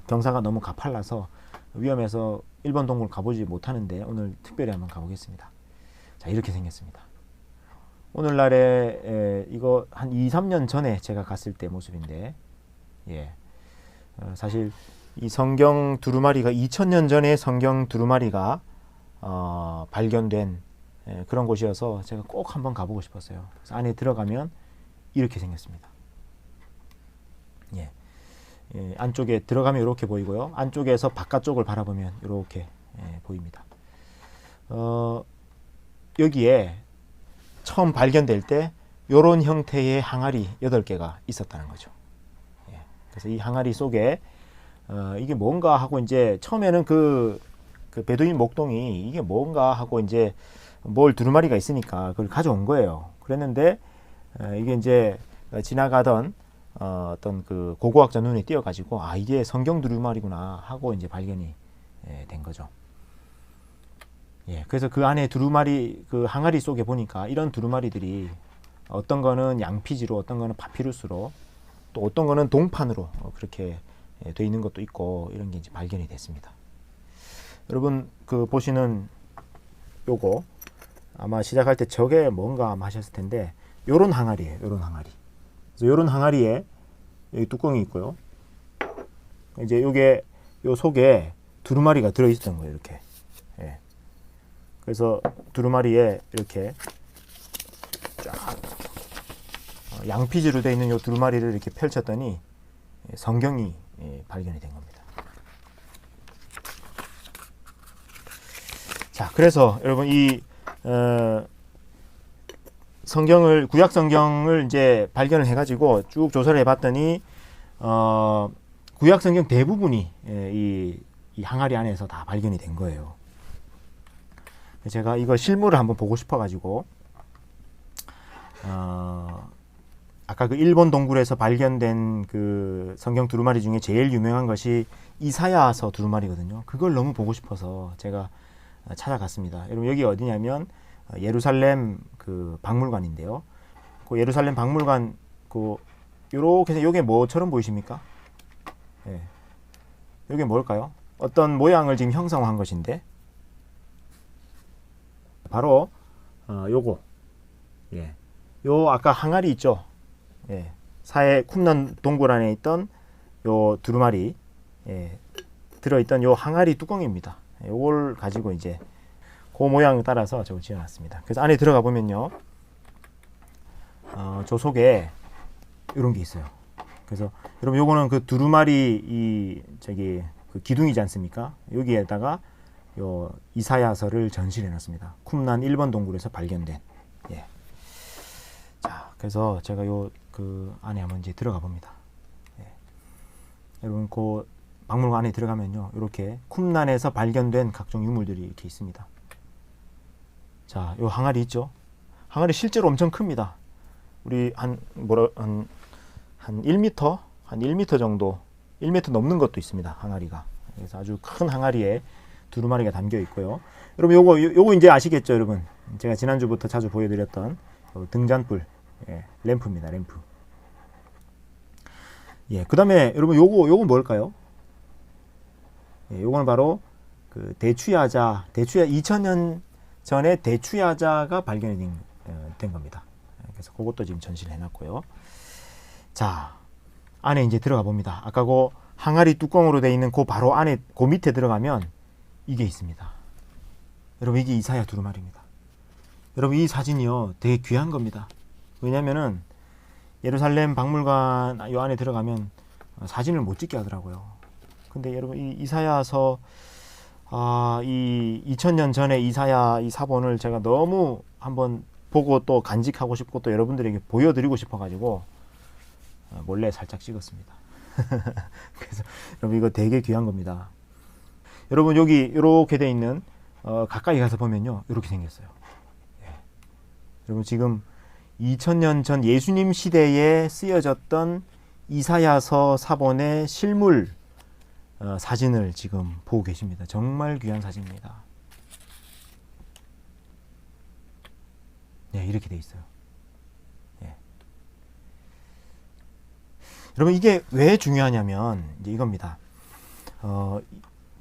경사가 너무 가팔라서 위험해서 1번 동굴 가보지 못하는데 오늘 특별히 한번 가보겠습니다. 자, 이렇게 생겼습니다. 오늘날에 이거 한 2-3년 전에 제가 갔을 때 모습인데, 예, 사실 이 성경 두루마리가 2000년 전에 성경 두루마리가 발견된 그런 곳이어서 제가 꼭 한번 가보고 싶었어요. 그래서 안에 들어가면 이렇게 생겼습니다. 예, 안쪽에 들어가면 이렇게 보이고요. 안쪽에서 바깥쪽을 바라보면 이렇게 보입니다. 여기에 처음 발견될 때 이런 형태의 항아리 8개가 있었다는 거죠. 예, 그래서 이 항아리 속에 이게 뭔가 하고 이제 처음에는 그 베두인 목동이 이게 뭔가 하고 이제 뭘 두루마리가 있으니까 그걸 가져온 거예요. 그랬는데 이게 이제 지나가던 어떤 그 고고학자 눈에 띄어가지고 아, 이게 성경 두루마리구나 하고 이제 발견이 된 거죠. 예, 그래서 그 안에 두루마리 그 항아리 속에 보니까 이런 두루마리들이 어떤 거는 양피지로, 어떤 거는 파피루스로, 또 어떤 거는 동판으로 그렇게 돼 있는 것도 있고 이런 게 이제 발견이 됐습니다. 여러분 그 보시는 요거 아마 시작할 때 저게 뭔가 아마 하셨을 텐데 요런 항아리예요. 요런 항아리. 그래서 요런 항아리에 여기 뚜껑이 있고요. 이제 요게 요 속에 두루마리가 들어 있었던 거예요. 이렇게. 예. 그래서 두루마리에 이렇게 쫙 양피지로 되어 있는 요 두루마리를 이렇게 펼쳤더니 성경이 발견이 된 겁니다. 자, 그래서 여러분 이 성경을, 구약 성경을 이제 발견을 해가지고 쭉 조사를 해봤더니 구약 성경 대부분이 이 항아리 안에서 다 발견이 된 거예요. 제가 이거 실물을 한번 보고 싶어가지고 아까 그 일본 동굴에서 발견된 그 성경 두루마리 중에 제일 유명한 것이 이사야서 두루마리거든요. 그걸 너무 보고 싶어서 제가 찾아갔습니다. 여러분 여기 어디냐면 예루살렘 그 박물관인데요. 그 예루살렘 박물관 그 요렇게 요게 뭐처럼 보이십니까? 예. 요게 뭘까요? 어떤 모양을 지금 형성한 것인데 바로 요거. 예. 요 아까 항아리 있죠? 예. 사해 쿰난 동굴 안에 있던 요 두루마리 들어있던 요 항아리 뚜껑입니다. 요걸 가지고 이제 그 모양 따라서 저거 지어놨습니다. 그래서 안에 들어가 보면요, 저 속에 이런 게 있어요. 그래서 여러분 요거는 그 두루마리 저기 그 기둥이지 않습니까? 여기에다가 요 이사야서를 전시해 놨습니다. 쿰난 1번 동굴에서 발견된. 예. 자, 그래서 제가 요 그 안에 한번 이제 들어가 봅니다. 예. 여러분 그 박물관 안에 들어가면요, 이렇게 쿰난에서 발견된 각종 유물들이 이렇게 있습니다. 자, 요 항아리 있죠? 항아리 실제로 엄청 큽니다. 우리 한 1m? 한 1m 정도, 1m 넘는 것도 있습니다. 항아리가. 그래서 아주 큰 항아리에 두루마리가 담겨 있고요. 여러분 요거 이제 아시겠죠, 여러분? 제가 지난주부터 자주 보여드렸던 등잔불, 램프입니다. 램프. 예, 그 다음에 여러분 요거 뭘까요? 예, 요거는 바로 그 대추야자 2000년 전에 대추야자가 발견이 된 겁니다. 그래서 그것도 지금 전시를 해놨고요. 자, 안에 이제 들어가 봅니다. 아까 그 항아리 뚜껑으로 되어 있는 그 바로 안에 그 밑에 들어가면 이게 있습니다. 여러분 이게 이사야 두루마리입니다. 여러분 이 사진이요 되게 귀한 겁니다. 왜냐면은 예루살렘 박물관 요 안에 들어가면 사진을 못 찍게 하더라고요. 근데 여러분 이 이사야서 이 2000년 전에 이사야 이 사본을 제가 너무 한번 보고 또 간직하고 싶고 또 여러분들에게 보여드리고 싶어가지고 몰래 살짝 찍었습니다. 그래서 여러분 이거 되게 귀한 겁니다. 여러분 여기 이렇게 돼 있는 가까이 가서 보면요 이렇게 생겼어요. 예. 여러분 지금 2000년 전 예수님 시대에 쓰여졌던 이사야서 사본의 실물 사진을 지금 보고 계십니다. 정말 귀한 사진입니다. 네, 이렇게 돼 있어요. 예. 여러분 이게 왜 중요하냐면 이제 이겁니다.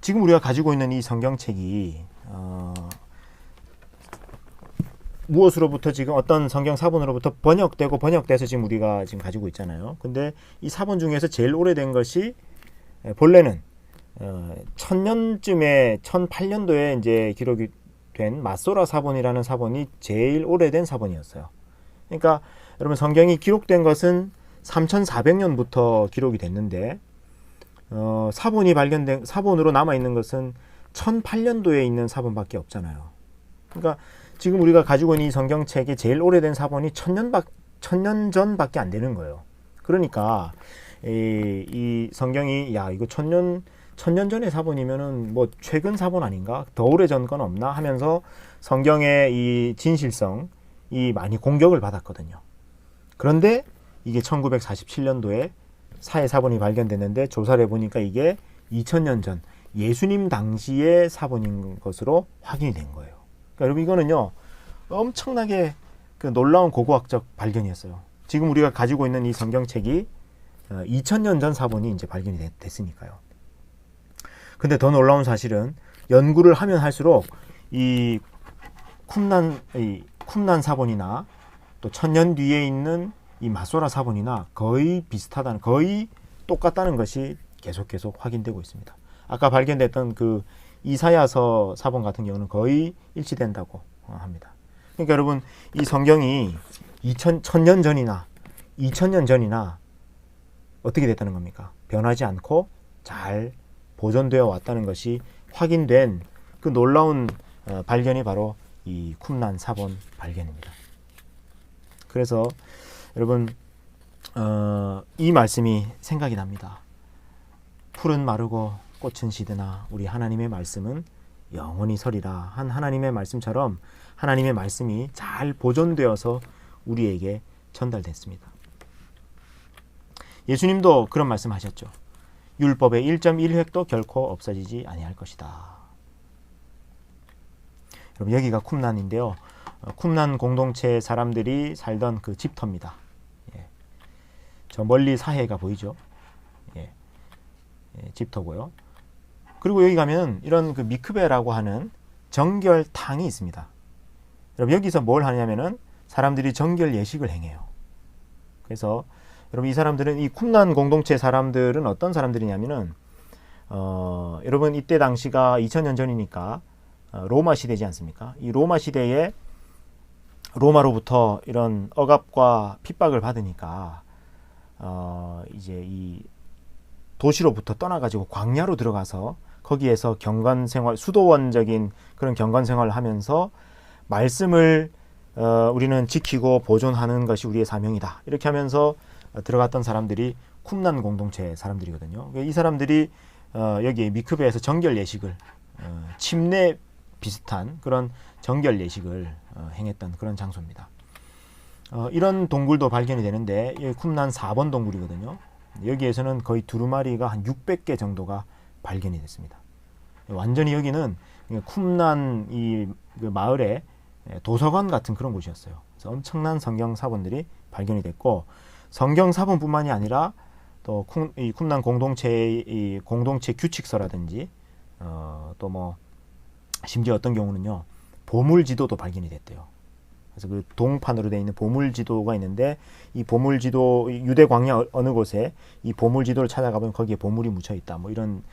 지금 우리가 가지고 있는 이 성경책이 무엇으로부터 지금 어떤 성경 사본으로부터 번역돼서 지금 우리가 지금 가지고 있잖아요. 근데 이 사본 중에서 제일 오래된 것이 본래는 1000년쯤에 1008년도에 이제 기록이 된 마소라 사본이라는 사본이 제일 오래된 사본이었어요. 그러니까 여러분 성경이 기록된 것은 3400년부터 기록이 됐는데 사본으로 남아 있는 것은 1008년도에 있는 사본밖에 없잖아요. 그러니까 지금 우리가 가지고 있는 이 성경책의 제일 오래된 사본이 1000년 전밖에 안 되는 거예요. 그러니까 이 성경이 이거 1000년 전의 사본이면은 뭐 최근 사본 아닌가? 더 오래전 건 없나? 하면서 성경의 이 진실성이 많이 공격을 받았거든요. 그런데 이게 1947년도에 사해 사본이 발견됐는데 조사를 해보니까 이게 2000년 전 예수님 당시의 사본인 것으로 확인이 된 거예요. 그러니까 여러분 이거는요 엄청나게 그 놀라운 고고학적 발견이었어요. 지금 우리가 가지고 있는 이 성경책이 2000년 전 사본이 이제 발견이 됐으니까요. 근데 더 놀라운 사실은 연구를 하면 할수록 이 쿰난 사본이나 또 1000년 뒤에 있는 이 마소라 사본이나 거의 비슷하다는, 거의 똑같다는 것이 계속 확인되고 있습니다. 아까 발견됐던 그 이사야서 사본 같은 경우는 거의 일치된다고 합니다. 그러니까 여러분, 이 성경이 1000년 전이나 2000년 전이나 어떻게 됐다는 겁니까? 변하지 않고 잘 보존되어 왔다는 것이 확인된 그 놀라운 발견이 바로 이 쿰란 사본 발견입니다. 그래서 여러분, 이 말씀이 생각이 납니다. 풀은 마르고 꽃은 시드나 우리 하나님의 말씀은 영원히 서리라 한 하나님의 말씀처럼 하나님의 말씀이 잘 보존되어서 우리에게 전달됐습니다. 예수님도 그런 말씀하셨죠. 율법의 1.1획도 결코 없어지지 아니할 것이다. 여러분, 여기가 쿰란인데요. 쿰란 공동체 사람들이 살던 그 집터입니다. 예. 저 멀리 사해가 보이죠. 예. 예, 집터고요. 그리고 여기 가면 이런 그 미크베라고 하는 정결탕이 있습니다. 여러분, 여기서 뭘 하냐면은 사람들이 정결 예식을 행해요. 그래서 여러분, 이 사람들은, 이 쿰란 공동체 사람들은 어떤 사람들이냐면은 여러분, 이때 당시가 2000년 전이니까 로마 시대지 않습니까? 이 로마 시대에 로마로부터 이런 억압과 핍박을 받으니까 이제 이 도시로부터 떠나가지고 광야로 들어가서 거기에서 경건 생활, 수도원적인 그런 경건 생활을 하면서 말씀을 우리는 지키고 보존하는 것이 우리의 사명이다. 이렇게 하면서 들어갔던 사람들이 쿰란 공동체 사람들이거든요. 이 사람들이 여기 미크베에서 정결 예식을 침례 비슷한 그런 정결 예식을 행했던 그런 장소입니다. 이런 동굴도 발견이 되는데 쿰란 4번 동굴이거든요. 여기에서는 거의 두루마리가 한 600개 정도가 발견이 됐습니다. 완전히 여기는 쿰란 이 그 마을의 도서관 같은 그런 곳이었어요. 그래서 엄청난 성경 사본들이 발견이 됐고, 성경 사본뿐만이 아니라 또 이 쿰란 공동체의 이 공동체 규칙서라든지 또 뭐 심지어 어떤 경우는요, 보물 지도도 발견이 됐대요. 그래서 그 동판으로 되어 있는 보물 지도가 있는데, 이 보물 지도, 유대 광야 어느 곳에 이 보물 지도를 찾아가보면 거기에 보물이 묻혀 있다. 뭐 이런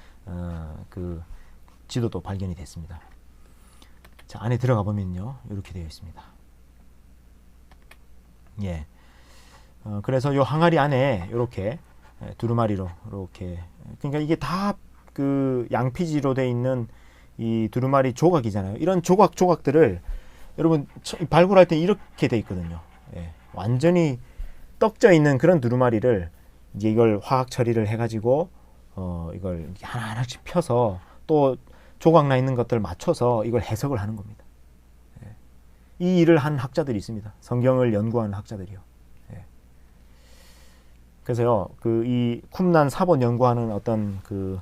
그 지도도 발견이 됐습니다. 자, 안에 들어가 보면요, 이렇게 되어 있습니다. 예. 그래서 요 항아리 안에 이렇게 두루마리로 이렇게, 그러니까 이게 다 그 양피지로 되어 있는 이 두루마리 조각이잖아요. 이런 조각들을 여러분 발굴할 때 이렇게 돼 있거든요. 예. 완전히 떡져 있는 그런 두루마리를 이제 이걸 화학 처리를 해가지고 이걸 하나하나씩 펴서 또 조각 나 있는 것들 맞춰서 이걸 해석을 하는 겁니다. 예. 이 일을 한 학자들이 있습니다. 성경을 연구하는 학자들이요. 예. 그래서요, 그 이 쿰란 사본 연구하는 어떤 그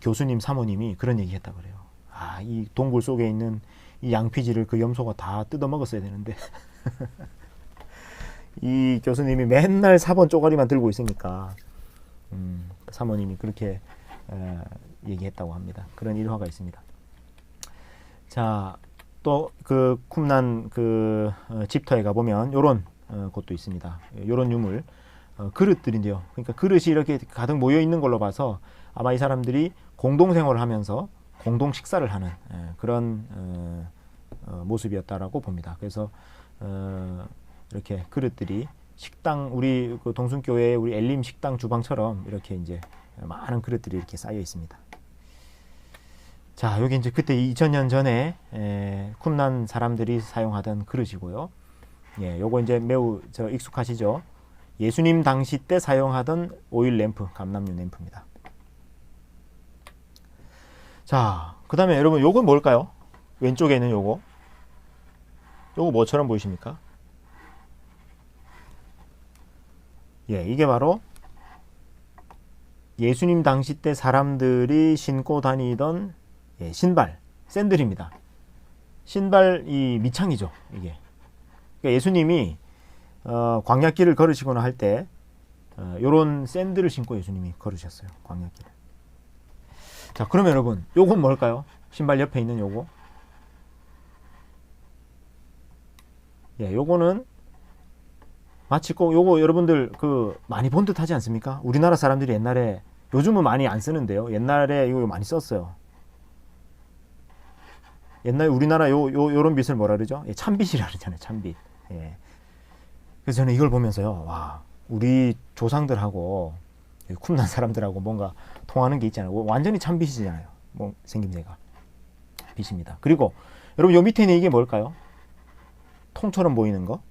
교수님 사모님이 그런 얘기했다 그래요. 아, 이 동굴 속에 있는 이 양피지를 그 염소가 다 뜯어 먹었어야 되는데 이 교수님이 맨날 사본 쪼가리만 들고 있으니까 사모님이 그렇게 얘기했다고 합니다. 그런 일화가 있습니다. 자, 또 그 쿰란 그 집터에 가보면 요런 곳도 있습니다. 요런 유물 그릇들인데요. 그러니까 그릇이 이렇게 가득 모여 있는 걸로 봐서 아마 이 사람들이 공동생활을 하면서 공동 식사를 하는 그런 모습이었다라고 봅니다. 그래서 이렇게 그릇들이 식당, 우리 그 동순교회 우리 엘림 식당 주방처럼 이렇게 이제 많은 그릇들이 이렇게 쌓여 있습니다. 자, 여기 이제 그때 2000년 전에 쿰란 사람들이 사용하던 그릇이고요. 예, 요거 이제 매우 익숙하시죠? 예수님 당시 때 사용하던 오일 램프, 감람유 램프입니다. 자, 그 다음에 여러분 요건 뭘까요? 왼쪽에 있는 요거 뭐처럼 보이십니까? 예, 이게 바로 예수님 당시 때 사람들이 신고 다니던 신발, 샌들입니다. 신발 이 밑창이죠, 이게. 그러니까 예수님이 광야길을 걸으시거나 할 때 요런 샌들을 신고 예수님이 걸으셨어요, 광야길을. 자, 그러면 여러분 요건 뭘까요? 신발 옆에 있는 요거. 예, 요거는 마치 꼭 요거 여러분들 그 많이 본 듯 하지 않습니까? 우리나라 사람들이 옛날에, 요즘은 많이 안 쓰는데요. 옛날에 이거 많이 썼어요. 옛날에 우리나라 요런 빛을 뭐라 그러죠? 예, 참빛이라 그러잖아요. 참빛. 예. 그래서 저는 이걸 보면서요. 와, 우리 조상들하고 쿰난 사람들하고 뭔가 통하는 게 있잖아요. 완전히 참빛이잖아요. 뭐 생김새가 빛입니다. 그리고 여러분 요 밑에 있는 이게 뭘까요? 통처럼 보이는 거.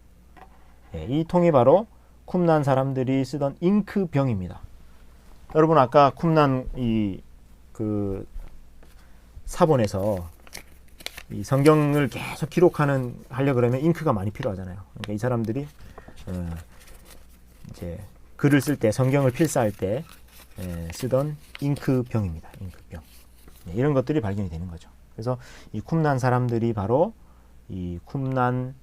예, 이 통이 바로 쿰난 사람들이 쓰던 잉크병입니다. 여러분 아까 쿰난 그 사본에서 이 성경을 계속 하려 그러면 잉크가 많이 필요하잖아요. 그러니까 이 사람들이 이제 글을 쓸 때, 성경을 필사할 때 쓰던 잉크병입니다. 잉크병. 네, 이런 것들이 발견이 되는 거죠. 그래서 이 쿰난 사람들이 바로 이 쿰난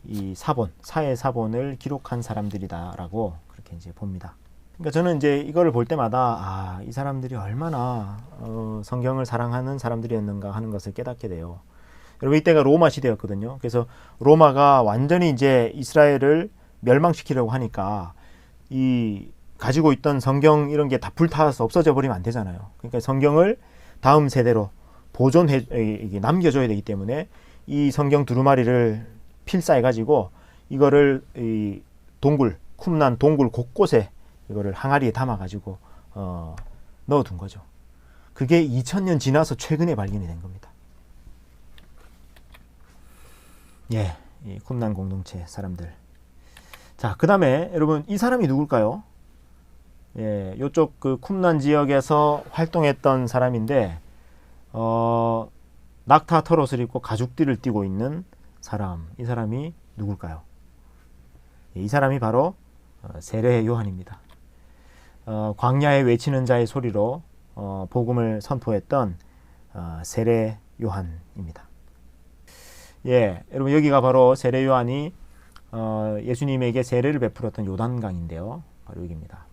이 사본, 사회 사본을 기록한 사람들이다라고 그렇게 이제 봅니다. 그러니까 저는 이제 이거를 볼 때마다 이 사람들이 얼마나 성경을 사랑하는 사람들이었는가 하는 것을 깨닫게 돼요. 여러분 이때가 로마 시대였거든요. 그래서 로마가 완전히 이제 이스라엘을 멸망시키려고 하니까 이 가지고 있던 성경 이런 게 다 불타서 없어져 버리면 안 되잖아요. 그러니까 성경을 다음 세대로 남겨줘야 되기 때문에 이 성경 두루마리를 필사해 가지고 이거를 이 쿰난 동굴 곳곳에 이거를 항아리에 담아 가지고 넣어둔 거죠. 그게 2000년 지나서 최근에 발견이 된 겁니다. 예, 이 쿰난 공동체 사람들. 자, 그 다음에 여러분 이 사람이 누굴까요? 예, 요쪽 그 쿰난 지역에서 활동했던 사람인데 낙타 털옷을 입고 가죽띠를 띠고 있는 사람. 이 사람이 누굴까요? 예, 이 사람이 바로 세례 요한입니다. 광야에 외치는 자의 소리로 복음을 선포했던 세례 요한입니다. 예, 여러분 여기가 바로 세례 요한이 예수님에게 세례를 베풀었던 요단강인데요. 바로 여기입니다.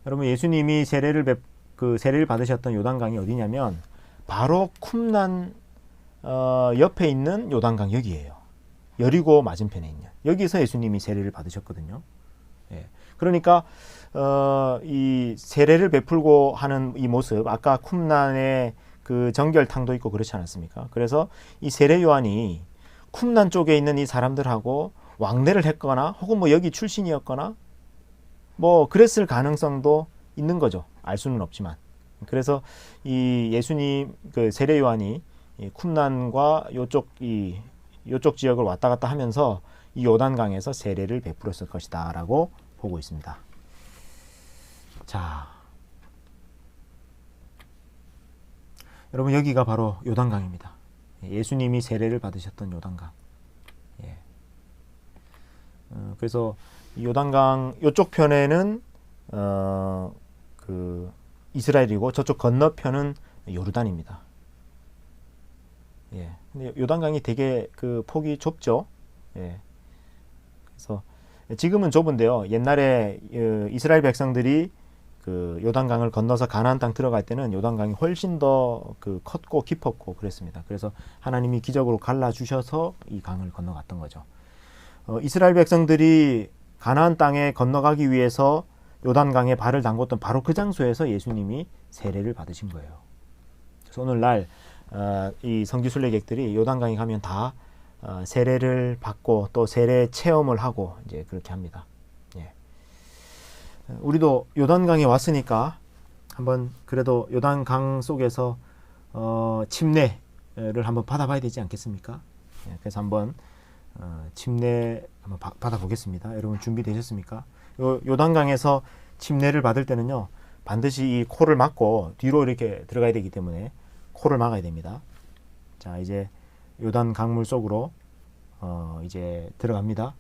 여러분 예수님이 세례를 받으셨던 요단강이 어디냐면 바로 쿰난 옆에 있는 요단강 여기예요. 여리고 맞은편에 있는 여기서 예수님이 세례를 받으셨거든요. 예, 그러니까 이 세례를 베풀고 하는 이 모습, 아까 쿰난의 그 정결탕도 있고 그렇지 않았습니까? 그래서 이 세례 요한이 쿰난 쪽에 있는 이 사람들하고 왕래를 했거나 혹은 뭐 여기 출신이었거나 뭐 그랬을 가능성도 있는 거죠. 알 수는 없지만. 그래서 이 예수님 그 세례 요한이 이 쿰난과 요쪽 지역을 왔다 갔다 하면서 이 요단강에서 세례를 베풀었을 것이다라고 보고 있습니다. 자, 여러분 여기가 바로 요단강입니다. 예수님이 세례를 받으셨던 요단강. 예. 그래서 요단강 요쪽 편에는 그 이스라엘이고 저쪽 건너편은 요르단입니다. 예. 근데 요단강이 되게 그 폭이 좁죠. 예. 그래서 지금은 좁은데요. 옛날에 이스라엘 백성들이 그 요단강을 건너서 가나안 땅 들어갈 때는 요단강이 훨씬 더 그 컸고 깊었고 그랬습니다. 그래서 하나님이 기적으로 갈라 주셔서 이 강을 건너갔던 거죠. 이스라엘 백성들이 가나안 땅에 건너가기 위해서 요단강에 발을 담궜던 바로 그 장소에서 예수님이 세례를 받으신 거예요. 그래서 오늘날 이 성지 순례객들이 요단강에 가면 다 세례를 받고 또 세례 체험을 하고 이제 그렇게 합니다. 예. 우리도 요단강에 왔으니까 한번 그래도 요단강 속에서 침례를 한번 받아봐야 되지 않겠습니까? 예, 그래서 한번 침례 한번 받아보겠습니다. 여러분 준비되셨습니까? 요단강에서 침례를 받을 때는요 반드시 이 코를 막고 뒤로 이렇게 들어가야 되기 때문에 코를 막아야 됩니다. 자, 이제 요단 강물 속으로 이제 들어갑니다.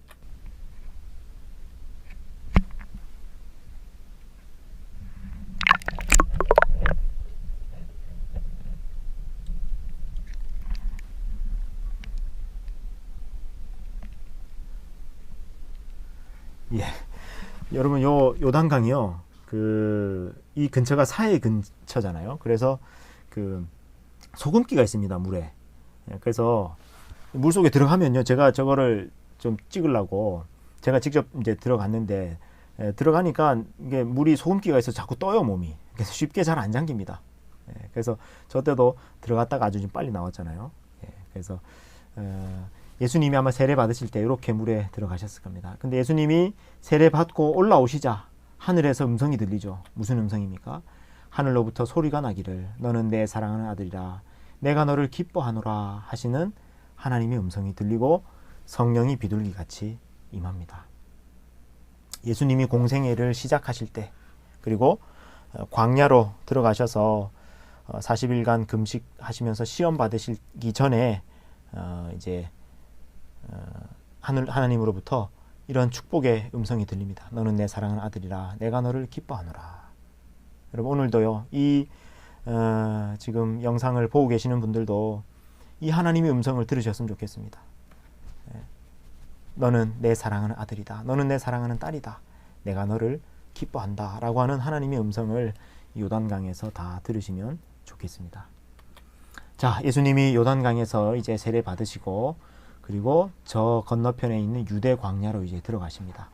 예. 여러분 요단강이요. 이 근처가 사해 근처잖아요. 그래서 그 소금기가 있습니다, 물에. 그래서 물 속에 들어가면요. 제가 저거를 좀 찍으려고 제가 직접 이제 들어갔는데 들어가니까 이게 물이 소금기가 있어서 자꾸 떠요 몸이. 그래서 쉽게 잘 안 잠깁니다. 그래서 저 때도 들어갔다가 아주 좀 빨리 나왔잖아요. 그래서 예수님이 아마 세례 받으실 때 이렇게 물에 들어가셨을 겁니다. 근데 예수님이 세례 받고 올라오시자 하늘에서 음성이 들리죠. 무슨 음성입니까? 하늘로부터 소리가 나기를 너는 내 사랑하는 아들이라 내가 너를 기뻐하노라 하시는 하나님의 음성이 들리고 성령이 비둘기같이 임합니다. 예수님이 공생애를 시작하실 때 그리고 광야로 들어가셔서 40일간 금식하시면서 시험 받으시기 전에 이제 하나님으로부터 이런 축복의 음성이 들립니다. 너는 내 사랑하는 아들이라 내가 너를 기뻐하노라. 여러분 오늘도요 이 지금 영상을 보고 계시는 분들도 이 하나님의 음성을 들으셨으면 좋겠습니다. 너는 내 사랑하는 아들이다. 너는 내 사랑하는 딸이다. 내가 너를 기뻐한다. 라고 하는 하나님의 음성을 요단강에서 다 들으시면 좋겠습니다. 자, 예수님이 요단강에서 이제 세례 받으시고 그리고 저 건너편에 있는 유대 광야로 이제 들어가십니다.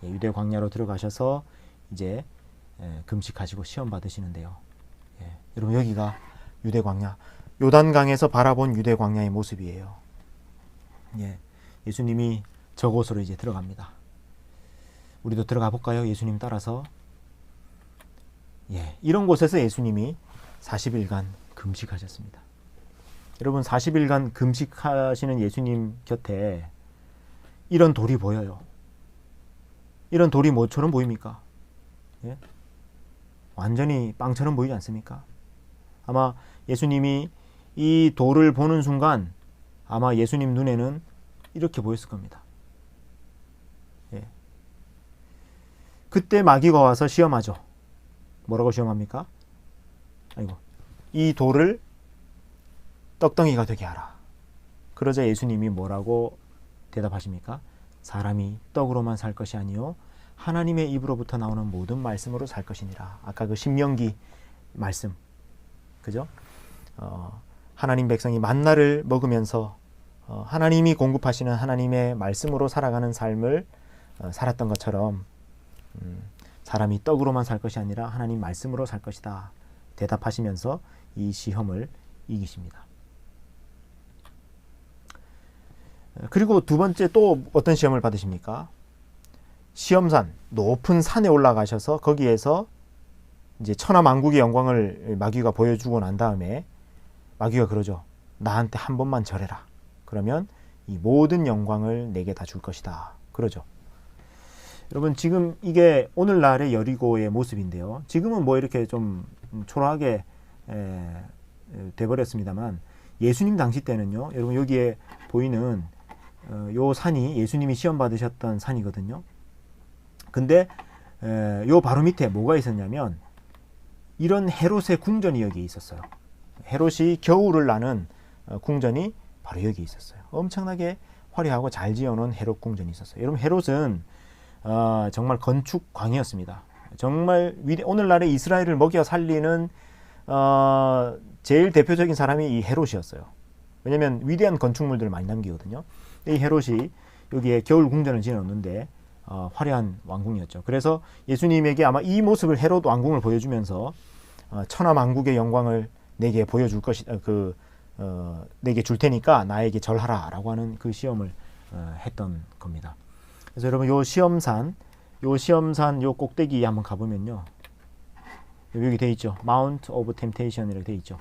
유대 광야로 들어가셔서 이제 금식하시고 시험 받으시는데요. 여러분 여기가 유대 광야, 요단강에서 바라본 유대 광야의 모습이에요. 예수님이 저곳으로 이제 들어갑니다. 우리도 들어가 볼까요? 예수님 따라서. 이런 곳에서 예수님이 40일간 금식하셨습니다. 여러분 40일간 금식하시는 예수님 곁에 이런 돌이 보여요. 이런 돌이 뭐처럼 보입니까? 완전히 빵처럼 보이지 않습니까? 아마 예수님이 이 돌을 보는 순간 아마 예수님 눈에는 이렇게 보였을 겁니다. 그때 마귀가 와서 시험하죠. 뭐라고 시험합니까? 이 돌을 떡덩이가 되게 하라. 그러자 예수님이 뭐라고 대답하십니까? 사람이 떡으로만 살 것이 아니요 하나님의 입으로부터 나오는 모든 말씀으로 살 것이니라. 아까 그 신명기 말씀, 그죠? 하나님 백성이 만나를 먹으면서 하나님이 공급하시는 하나님의 말씀으로 살아가는 삶을 살았던 것처럼 사람이 떡으로만 살 것이 아니라 하나님 말씀으로 살 것이다. 대답하시면서 이 시험을 이기십니다. 그리고 두 번째 또 어떤 시험을 받으십니까? 시험산, 높은 산에 올라가셔서 거기에서 이제 천하만국의 영광을 마귀가 보여주고 난 다음에 마귀가 그러죠. 나한테 한 번만 절해라. 그러면 이 모든 영광을 내게 다 줄 것이다. 그러죠. 여러분 지금 이게 오늘날의 여리고의 모습인데요. 지금은 뭐 이렇게 좀 초라하게 돼버렸습니다만 예수님 당시 때는요. 여러분 여기에 보이는 요 산이 예수님이 시험 받으셨던 산이거든요. 근데 요 바로 밑에 뭐가 있었냐면 이런 헤롯의 궁전이 여기 있었어요. 헤롯이 겨울을 나는 궁전이 바로 여기 있었어요. 엄청나게 화려하고 잘 지어놓은 헤롯 궁전이 있었어요. 여러분 헤롯은 정말 건축 광이었습니다. 정말 오늘날의 이스라엘을 먹여 살리는 제일 대표적인 사람이 이 헤롯이었어요. 왜냐하면 위대한 건축물들을 많이 남기거든요. 이 헤롯이 여기에 겨울 궁전을 지어놓는데 화려한 왕궁이었죠. 그래서 예수님에게 아마 이 모습을 헤롯 왕궁을 보여주면서 천하만국의 영광을 내게 보여줄 것이 내게 줄 테니까 나에게 절하라 라고 하는 그 시험을 했던 겁니다. 그래서 여러분 요 시험산 요 꼭대기 한번 가보면요. 여기 돼 있죠. Mount of Temptation 이렇게 돼 있죠.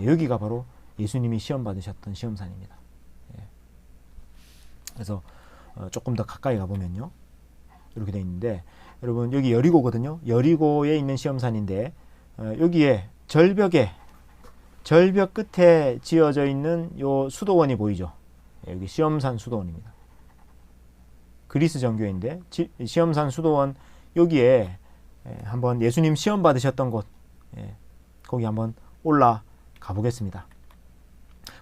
여기가 바로 예수님이 시험 받으셨던 시험산입니다. 그래서 조금 더 가까이 가보면요. 이렇게 돼 있는데 여러분 여기 여리고거든요. 여리고에 있는 시험산인데 여기에 절벽 끝에 지어져 있는 요 수도원이 보이죠. 여기 시험산 수도원입니다. 그리스 정교회인데 시험산 수도원 여기에 한번 예수님 시험 받으셨던 곳 거기 한번 올라가 보겠습니다.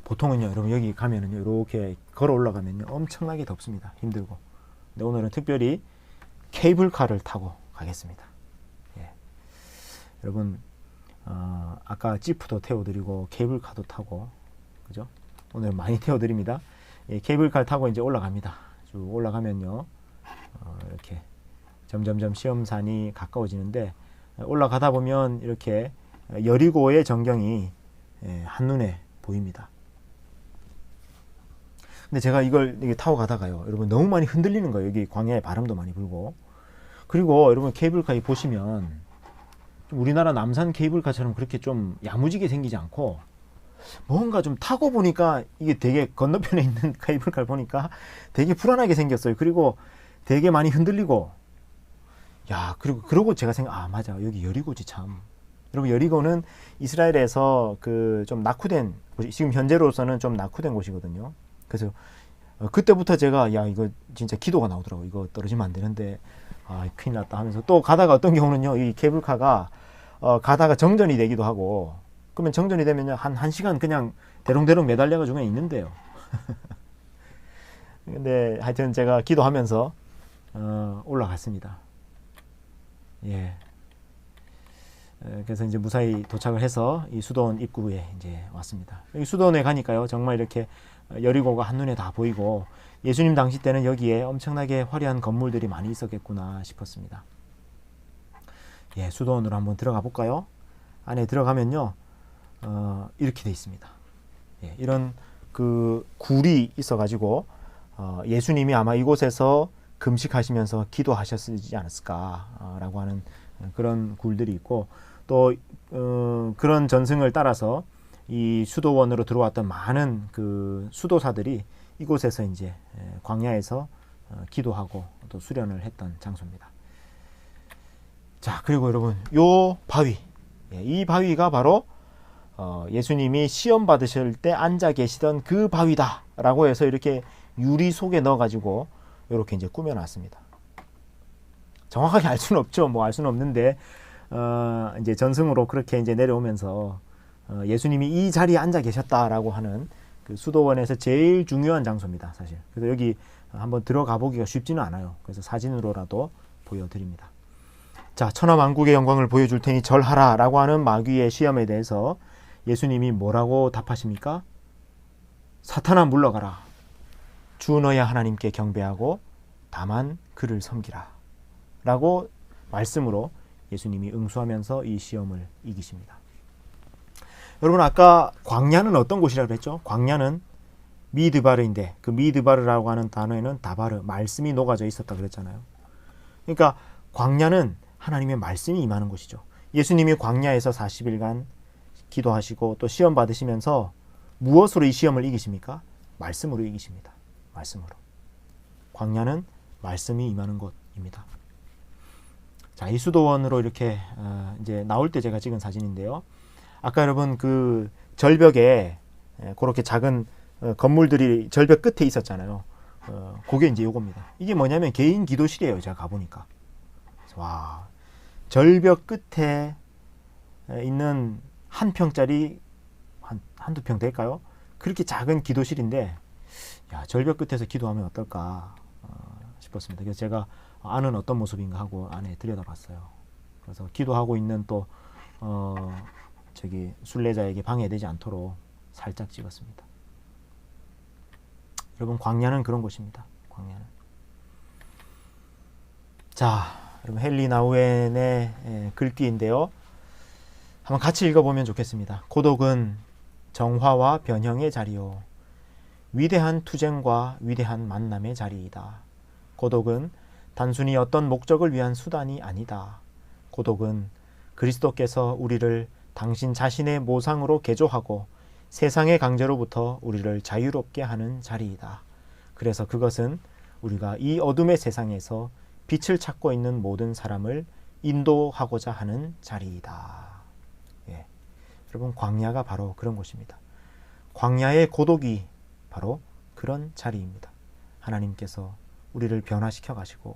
보통은요 여러분 여기 가면은요 이렇게 걸어 올라가면요 엄청나게 덥습니다. 힘들고. 근데 오늘은 특별히 케이블카를 타고 가겠습니다. 여러분 아까 지프도 태워드리고 케이블카도 타고 그죠? 오늘 많이 태워드립니다. 케이블카를 타고 이제 올라갑니다. 쭉 올라가면요 이렇게 점점점 시험산이 가까워지는데 올라가다 보면 이렇게 여리고의 전경이 한눈에 보입니다. 근데 제가 이걸 타고 가다가요, 여러분 너무 많이 흔들리는 거예요. 여기 광야에 바람도 많이 불고. 그리고 여러분 케이블카 보시면 우리나라 남산 케이블카처럼 그렇게 좀 야무지게 생기지 않고 뭔가 좀 타고 보니까 이게 되게 건너편에 있는 케이블카를 보니까 되게 불안하게 생겼어요. 그리고 되게 많이 흔들리고, 야, 그러고 제가 맞아, 여기 여리고지 참. 여러분, 여리고는 이스라엘에서 그 좀 낙후된 곳이, 지금 현재로서는 좀 낙후된 곳이거든요. 그래서 그때부터 제가 이거 진짜 기도가 나오더라고. 이거 떨어지면 안 되는데 큰일 났다 하면서, 또 가다가 어떤 경우는요, 이 케이블카가 가다가 정전이 되기도 하고, 그러면 정전이 되면 한 1시간 그냥 대롱대롱 매달려가지고 그냥 있는데요. 근데 하여튼 제가 기도하면서 올라갔습니다. 예. 그래서 이제 무사히 도착을 해서 이 수도원 입구에 이제 왔습니다. 여기 수도원에 가니까요, 정말 이렇게 여리고가 한눈에 다 보이고, 예수님 당시 때는 여기에 엄청나게 화려한 건물들이 많이 있었겠구나 싶었습니다. 예, 수도원으로 한번 들어가 볼까요? 안에 들어가면요, 이렇게 돼 있습니다. 예, 이런 그 굴이 있어가지고 예수님이 아마 이곳에서 금식하시면서 기도하셨지 않았을까라고 하는 그런 굴들이 있고, 또 그런 전승을 따라서 이 수도원으로 들어왔던 많은 그 수도사들이 이곳에서 이제 광야에서 기도하고 또 수련을 했던 장소입니다. 자, 그리고 여러분, 요 바위, 이 바위가 바로 예수님이 시험 받으실 때 앉아 계시던 그 바위다라고 해서 이렇게 유리 속에 넣어가지고 이렇게 이제 꾸며놨습니다. 정확하게 알 수는 없죠. 뭐 알 수는 없는데 이제 전승으로 그렇게 이제 내려오면서 예수님이 이 자리에 앉아 계셨다라고 하는 그 수도원에서 제일 중요한 장소입니다, 사실. 그래서 여기 한번 들어가 보기가 쉽지는 않아요. 그래서 사진으로라도 보여드립니다. 자, 천하만국의 영광을 보여줄 테니 절하라라고 하는 마귀의 시험에 대해서 예수님이 뭐라고 답하십니까? 사탄아 물러가라. 주 너의 하나님께 경배하고 다만 그를 섬기라 라고 말씀으로 예수님이 응수하면서 이 시험을 이기십니다. 여러분, 아까 광야는 어떤 곳이라고 했죠? 광야는 미드바르인데, 그 미드바르라고 하는 단어에는 다바르, 말씀이 녹아져 있었다 그랬잖아요. 그러니까 광야는 하나님의 말씀이 임하는 곳이죠. 예수님이 광야에서 40일간 기도하시고 또 시험 받으시면서 무엇으로 이 시험을 이기십니까? 말씀으로 이기십니다. 말씀으로. 광야는 말씀이 임하는 곳입니다. 자, 이 수도원으로 이렇게 이제 나올 때 제가 찍은 사진인데요. 아까 여러분 그 절벽에 그렇게 작은 건물들이 절벽 끝에 있었잖아요. 그게 이제 요겁니다. 이게 뭐냐면 개인 기도실이에요. 제가 가보니까. 와, 절벽 끝에 있는 한 평짜리 한두 평 될까요? 그렇게 작은 기도실인데, 야, 절벽 끝에서 기도하면 어떨까 싶었습니다. 그래서 제가 안은 어떤 모습인가 하고 안에 들여다봤어요. 그래서 기도하고 있는 또 저기 순례자에게 방해되지 않도록 살짝 찍었습니다. 여러분, 광야는 그런 곳입니다. 광야는. 자, 여러분, 헨리 나우엔의 글귀인데요. 한번 같이 읽어보면 좋겠습니다. 고독은 정화와 변형의 자리요, 위대한 투쟁과 위대한 만남의 자리이다. 고독은 단순히 어떤 목적을 위한 수단이 아니다. 고독은 그리스도께서 우리를 당신 자신의 모상으로 개조하고 세상의 강제로부터 우리를 자유롭게 하는 자리이다. 그래서 그것은 우리가 이 어둠의 세상에서 빛을 찾고 있는 모든 사람을 인도하고자 하는 자리이다. 예. 여러분, 광야가 바로 그런 곳입니다. 광야의 고독이 바로 그런 자리입니다. 하나님께서 우리를 변화시켜 가시고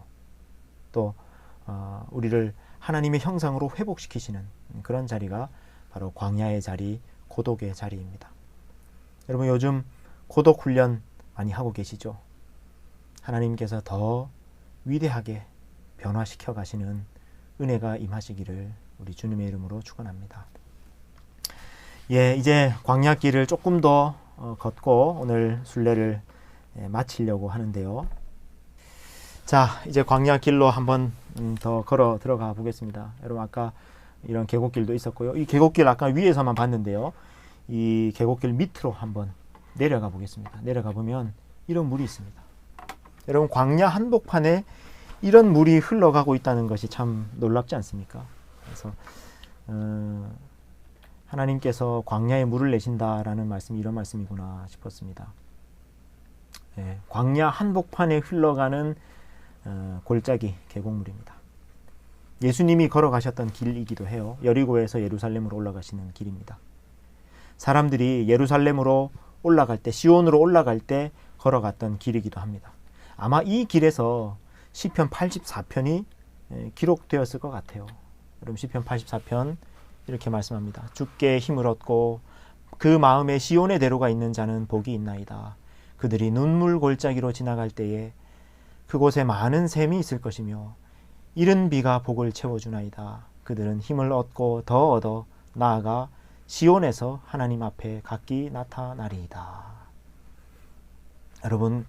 또 우리를 하나님의 형상으로 회복시키시는 그런 자리가 바로 광야의 자리, 고독의 자리입니다. 여러분, 요즘 고독 훈련 많이 하고 계시죠? 하나님께서 더 위대하게 변화시켜 가시는 은혜가 임하시기를 우리 주님의 이름으로 축원합니다. 예, 이제 광야길을 조금 더 걷고 오늘 순례를 마치려고 하는데요. 자, 이제 광야 길로 한번 더 걸어 들어가 보겠습니다. 여러분 아까 이런 계곡길도 있었고요. 이 계곡길 아까 위에서만 봤는데요. 이 계곡길 밑으로 한번 내려가 보겠습니다. 내려가 보면 이런 물이 있습니다. 여러분 광야 한복판에 이런 물이 흘러가고 있다는 것이 참 놀랍지 않습니까? 그래서 하나님께서 광야에 물을 내신다라는 말씀이 이런 말씀이구나 싶었습니다. 네, 광야 한복판에 흘러가는 골짜기 계곡물입니다. 예수님이 걸어가셨던 길이기도 해요. 여리고에서 예루살렘으로 올라가시는 길입니다. 사람들이 예루살렘으로 올라갈 때, 시온으로 올라갈 때 걸어갔던 길이기도 합니다. 아마 이 길에서 시편 84편이 기록되었을 것 같아요. 여러분 시편 84편 이렇게 말씀합니다. 주께 힘을 얻고 그 마음에 시온의 대로가 있는 자는 복이 있나이다. 그들이 눈물 골짜기로 지나갈 때에 그곳에 많은 샘이 있을 것이며 이른 비가 복을 채워주나이다. 그들은 힘을 얻고 더 얻어 나아가 시온에서 하나님 앞에 각기 나타나리이다. 여러분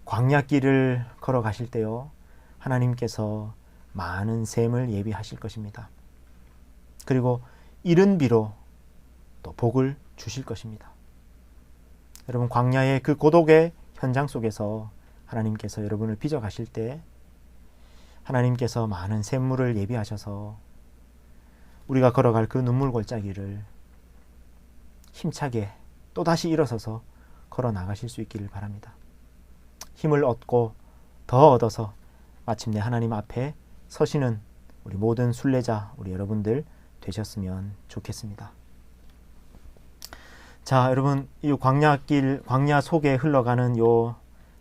광야길을 걸어가실 때요 하나님께서 많은 샘을 예비하실 것입니다. 그리고 이른 비로 또 복을 주실 것입니다. 여러분 광야의 그 고독의 현장 속에서 하나님께서 여러분을 빚어가실 때 하나님께서 많은 샘물을 예비하셔서 우리가 걸어갈 그 눈물 골짜기를 힘차게 또다시 일어서서 걸어 나가실 수 있기를 바랍니다. 힘을 얻고 더 얻어서 마침내 하나님 앞에 서시는 우리 모든 순례자, 우리 여러분들 되셨으면 좋겠습니다. 자, 여러분 이 광야길, 광야 속에 흘러가는 요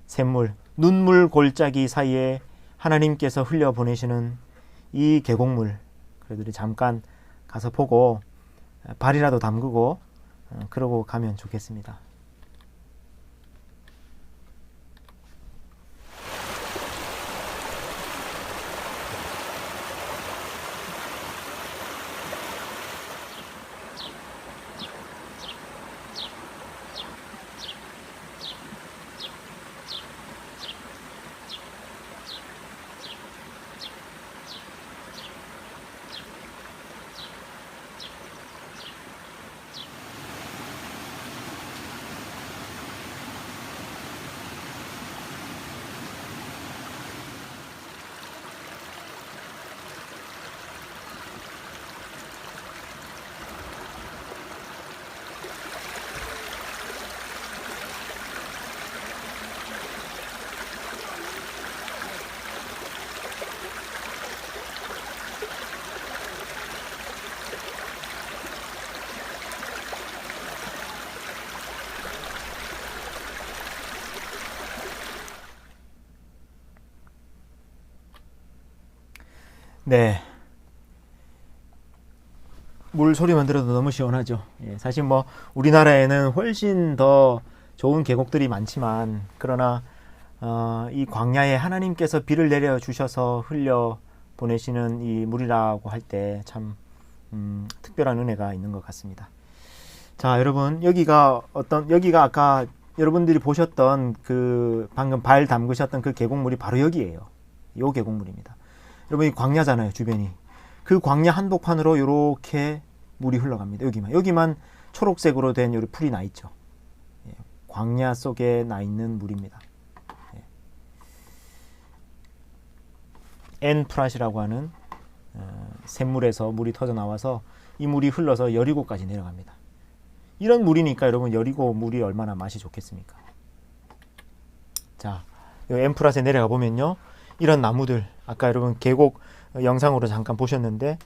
샘물, 눈물 골짜기 사이에 하나님께서 흘려보내시는 이 계곡물, 그래도 잠깐 가서 보고 발이라도 담그고 그러고 가면 좋겠습니다. 네, 물 소리만 들어도 너무 시원하죠. 예, 사실 뭐 우리나라에는 훨씬 더 좋은 계곡들이 많지만 그러나 이 광야에 하나님께서 비를 내려 주셔서 흘려 보내시는 이 물이라고 할 때 참 특별한 은혜가 있는 것 같습니다. 자, 여러분 여기가 아까 여러분들이 보셨던 그 방금 발 담그셨던 그 계곡물이 바로 여기예요. 요 계곡물입니다. 여러분 이 광야잖아요, 주변이. 그 광야 한복판으로 이렇게 물이 흘러갑니다. 여기만 초록색으로 된 요 풀이 나 있죠. 예, 광야 속에 나 있는 물입니다. 예. 엔프рат이라고 하는 샘물에서 물이 터져 나와서 이 물이 흘러서 여리고까지 내려갑니다. 이런 물이니까 여러분 여리고 물이 얼마나 맛이 좋겠습니까? 자, 요 엔프рат에 내려가 보면요, 이런 나무들 아까 여러분 계곡 영상으로 잠깐 보셨는데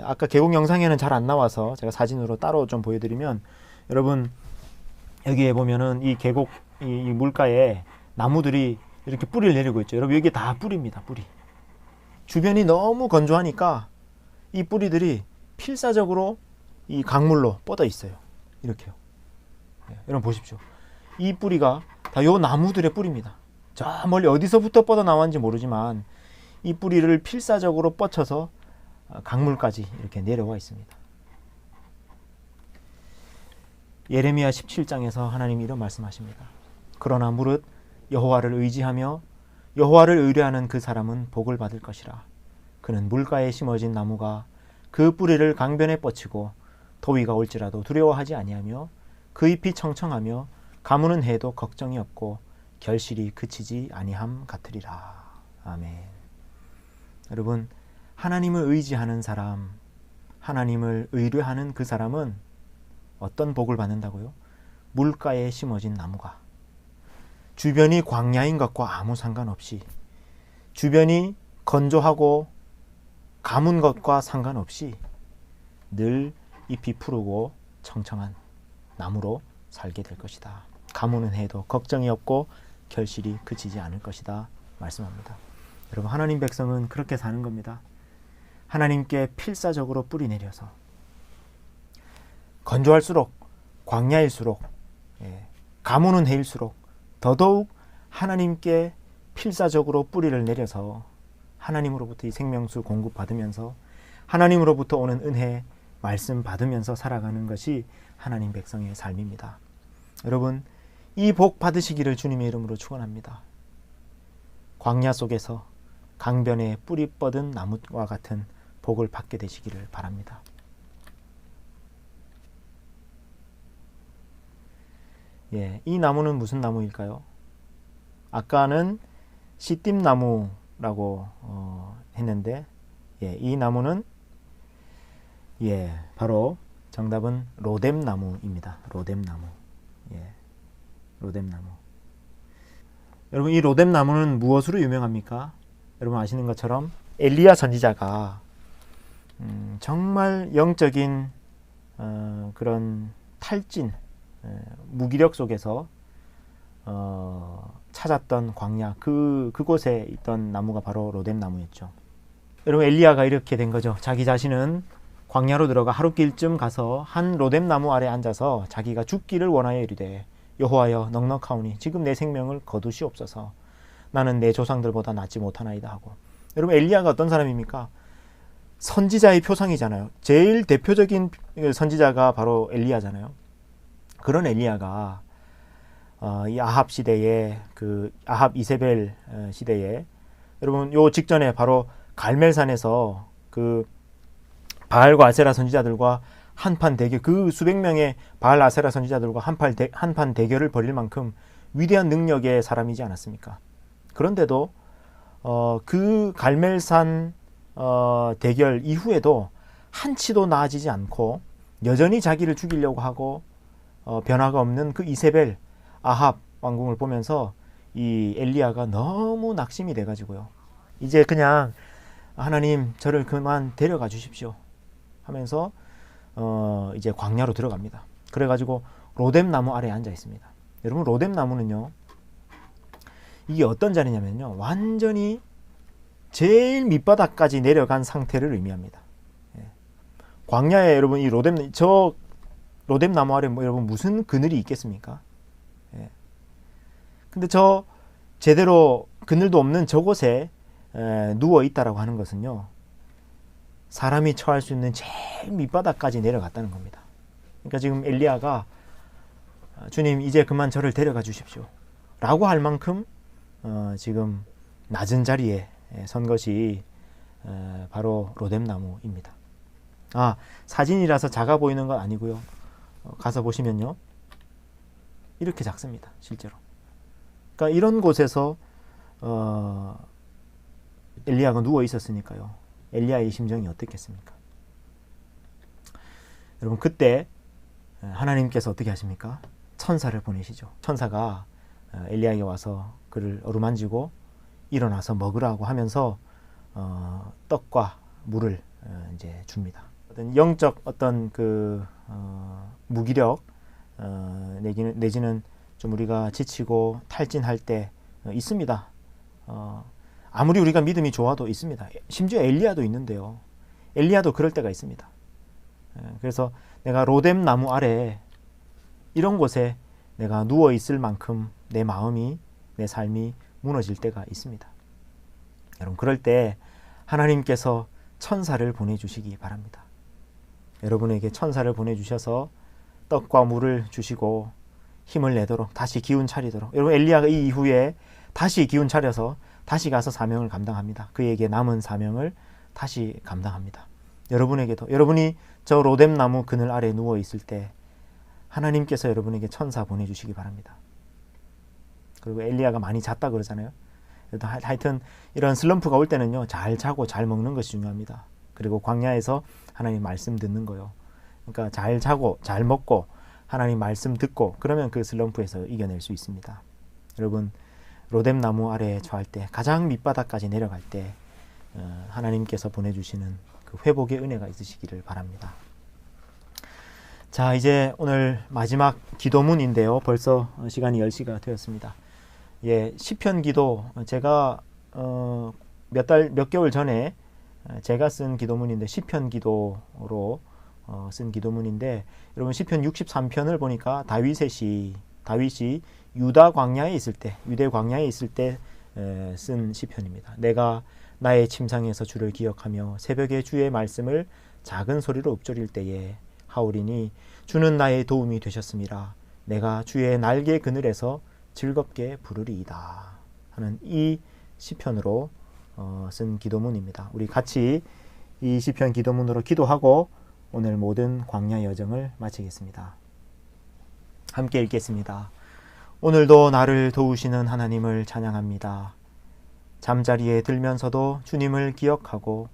아까 계곡 영상에는 잘 안 나와서 제가 사진으로 따로 좀 보여드리면 여러분 여기에 보면은 이 계곡 이 물가에 나무들이 이렇게 뿌리를 내리고 있죠. 여러분 여기 다 뿌리입니다. 뿌리. 주변이 너무 건조하니까 이 뿌리들이 필사적으로 이 강물로 뻗어 있어요. 이렇게요. 여러분 보십시오. 이 뿌리가 다 요 나무들의 뿌리입니다. 저 멀리 어디서부터 뻗어 나왔는지 모르지만 이 뿌리를 필사적으로 뻗쳐서 강물까지 이렇게 내려와 있습니다. 예레미야 17장에서 하나님이 이런 말씀하십니다. 그러나 무릇 여호와를 의지하며 여호와를 의뢰하는 그 사람은 복을 받을 것이라. 그는 물가에 심어진 나무가 그 뿌리를 강변에 뻗치고 더위가 올지라도 두려워하지 아니하며 그 잎이 청청하며 가무는 해도 걱정이 없고 결실이 그치지 아니함 같으리라. 아멘. 여러분, 하나님을 의지하는 사람, 하나님을 의뢰하는 그 사람은 어떤 복을 받는다고요? 물가에 심어진 나무가, 주변이 광야인 것과 아무 상관없이, 주변이 건조하고 가문 것과 상관없이 늘 잎이 푸르고 청청한 나무로 살게 될 것이다. 가무는 해도 걱정이 없고 결실이 그치지 않을 것이다 말씀합니다. 여러분, 하나님 백성은 그렇게 사는 겁니다. 하나님께 필사적으로 뿌리 내려서 건조할수록, 광야일수록, 가무는 해일수록 더더욱 하나님께 필사적으로 뿌리를 내려서 하나님으로부터 이 생명수 공급받으면서 하나님으로부터 오는 은혜 말씀 받으면서 살아가는 것이 하나님 백성의 삶입니다. 여러분, 이 복 받으시기를 주님의 이름으로 축원합니다. 광야 속에서 강변에 뿌리 뻗은 나무와 같은 복을 받게 되시기를 바랍니다. 이 나무는 무슨 나무일까요? 아까는 시띠나무라고 했는데, 이 나무는 바로 정답은 로뎀나무입니다. 로뎀나무. 로뎀나무. 여러분, 이 로뎀나무는 무엇으로 유명합니까? 여러분 아시는 것처럼 엘리야 선지자가 정말 영적인 그런 탈진, 무기력 속에서 찾았던 광야, 그곳에 있던 나무가 바로 로뎀나무였죠. 여러분, 엘리야가 이렇게 된 거죠. 자기 자신은 광야로 들어가 하룻길쯤 가서 한 로뎀나무 아래 앉아서 자기가 죽기를 원하여 이르되, 여호와여, 넉넉하오니 지금 내 생명을 거두시옵소서. 나는 내 조상들보다 낫지 못하나이다 하고. 여러분, 엘리야가 어떤 사람입니까? 선지자의 표상이잖아요. 제일 대표적인 선지자가 바로 엘리야잖아요. 그런 엘리야가 이 아합 시대에, 그 아합 이세벨 시대에, 여러분 요 직전에 바로 갈멜산에서 그 바알과 아세라 선지자들과 한판 대결, 그 수백 명의 바알 아세라 선지자들과 한판 대결을 벌일 만큼 위대한 능력의 사람이지 않았습니까? 그런데도 그 갈멜산 대결 이후에도 한치도 나아지지 않고 여전히 자기를 죽이려고 하고 변화가 없는 그 이세벨 아합 왕궁을 보면서 이 엘리야가 너무 낙심이 돼가지고요, 이제 그냥 하나님 저를 그만 데려가 주십시오 하면서 이제 광야로 들어갑니다. 그래가지고 로뎀나무 아래에 앉아 있습니다. 여러분, 로뎀나무는요, 이게 어떤 자리냐면요, 완전히 제일 밑바닥까지 내려간 상태를 의미합니다. 광야에 여러분 이 로뎀나무 아래 여러분 무슨 그늘이 있겠습니까? 근데 저 제대로 그늘도 없는 저곳에 누워 있다라고 하는 것은요, 사람이 처할 수 있는 제일 밑바닥까지 내려갔다는 겁니다. 그러니까 지금 엘리야가 주님 이제 그만 저를 데려가 주십시오 라고 할 만큼 지금 낮은 자리에 선 것이 바로 로뎀나무입니다. 사진이라서 작아 보이는 건 아니고요, 가서 보시면요 이렇게 작습니다, 실제로. 그러니까 이런 곳에서 엘리야가 누워 있었으니까요, 엘리야의 심정이 어떻겠습니까? 여러분, 그때 하나님께서 어떻게 하십니까? 천사를 보내시죠. 천사가 엘리야에게 와서 그를 어루만지고 일어나서 먹으라고 하면서 떡과 물을 이제 줍니다. 어떤 영적 어떤 그 무기력 내지는 좀 우리가 지치고 탈진할 때 있습니다. 아무리 우리가 믿음이 좋아도 있습니다. 심지어 엘리야도 있는데요, 엘리야도 그럴 때가 있습니다. 그래서 내가 로뎀나무 아래 이런 곳에 내가 누워 있을 만큼 내 마음이, 내 삶이 무너질 때가 있습니다. 여러분, 그럴 때 하나님께서 천사를 보내주시기 바랍니다. 여러분에게 천사를 보내주셔서 떡과 물을 주시고 힘을 내도록, 다시 기운 차리도록. 여러분, 엘리야가 이 이후에 다시 기운 차려서 다시 가서 사명을 감당합니다. 그에게 남은 사명을 다시 감당합니다. 여러분에게도 여러분이 저 로뎀 나무 그늘 아래 누워 있을 때 하나님께서 여러분에게 천사 보내주시기 바랍니다. 그리고 엘리야가 많이 잤다 그러잖아요. 하여튼 이런 슬럼프가 올 때는요, 잘 자고 잘 먹는 것이 중요합니다. 그리고 광야에서 하나님 말씀 듣는 거요. 그러니까 잘 자고 잘 먹고 하나님 말씀 듣고 그러면 그 슬럼프에서 이겨낼 수 있습니다. 여러분, 로뎀 나무 아래에 처할 때, 가장 밑바닥까지 내려갈 때 하나님께서 보내주시는 그 회복의 은혜가 있으시기를 바랍니다. 자, 이제 오늘 마지막 기도문인데요. 벌써 시간이 10시가 되었습니다. 예, 시편 기도, 제가 몇 개월 전에 제가 쓴 기도문인데, 시편 기도로 쓴 기도문인데, 여러분 시편 63편을 보니까 다윗이 유다 광야에 있을 때, 유대 광야에 있을 때 쓴 시편입니다. 내가 나의 침상에서 주를 기억하며 새벽에 주의 말씀을 작은 소리로 읊조릴 때에 하오리니 주는 나의 도움이 되셨음이라. 내가 주의 날개 그늘에서 즐겁게 부르리이다 하는 이 시편으로 쓴 기도문입니다. 우리 같이 이 시편 기도문으로 기도하고 오늘 모든 광야 여정을 마치겠습니다. 함께 읽겠습니다. 오늘도 나를 도우시는 하나님을 찬양합니다. 잠자리에 들면서도 주님을 기억하고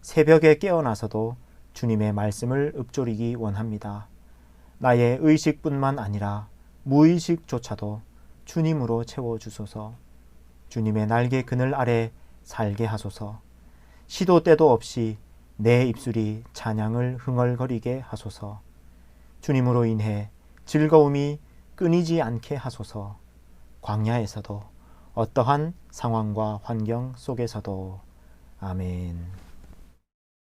새벽에 깨어나서도 주님의 말씀을 읊조리기 원합니다. 나의 의식뿐만 아니라 무의식조차도 주님으로 채워주소서. 주님의 날개 그늘 아래 살게 하소서. 시도 때도 없이 내 입술이 찬양을 흥얼거리게 하소서. 주님으로 인해 즐거움이 끊이지 않게 하소서. 광야에서도 어떠한 상황과 환경 속에서도. 아멘.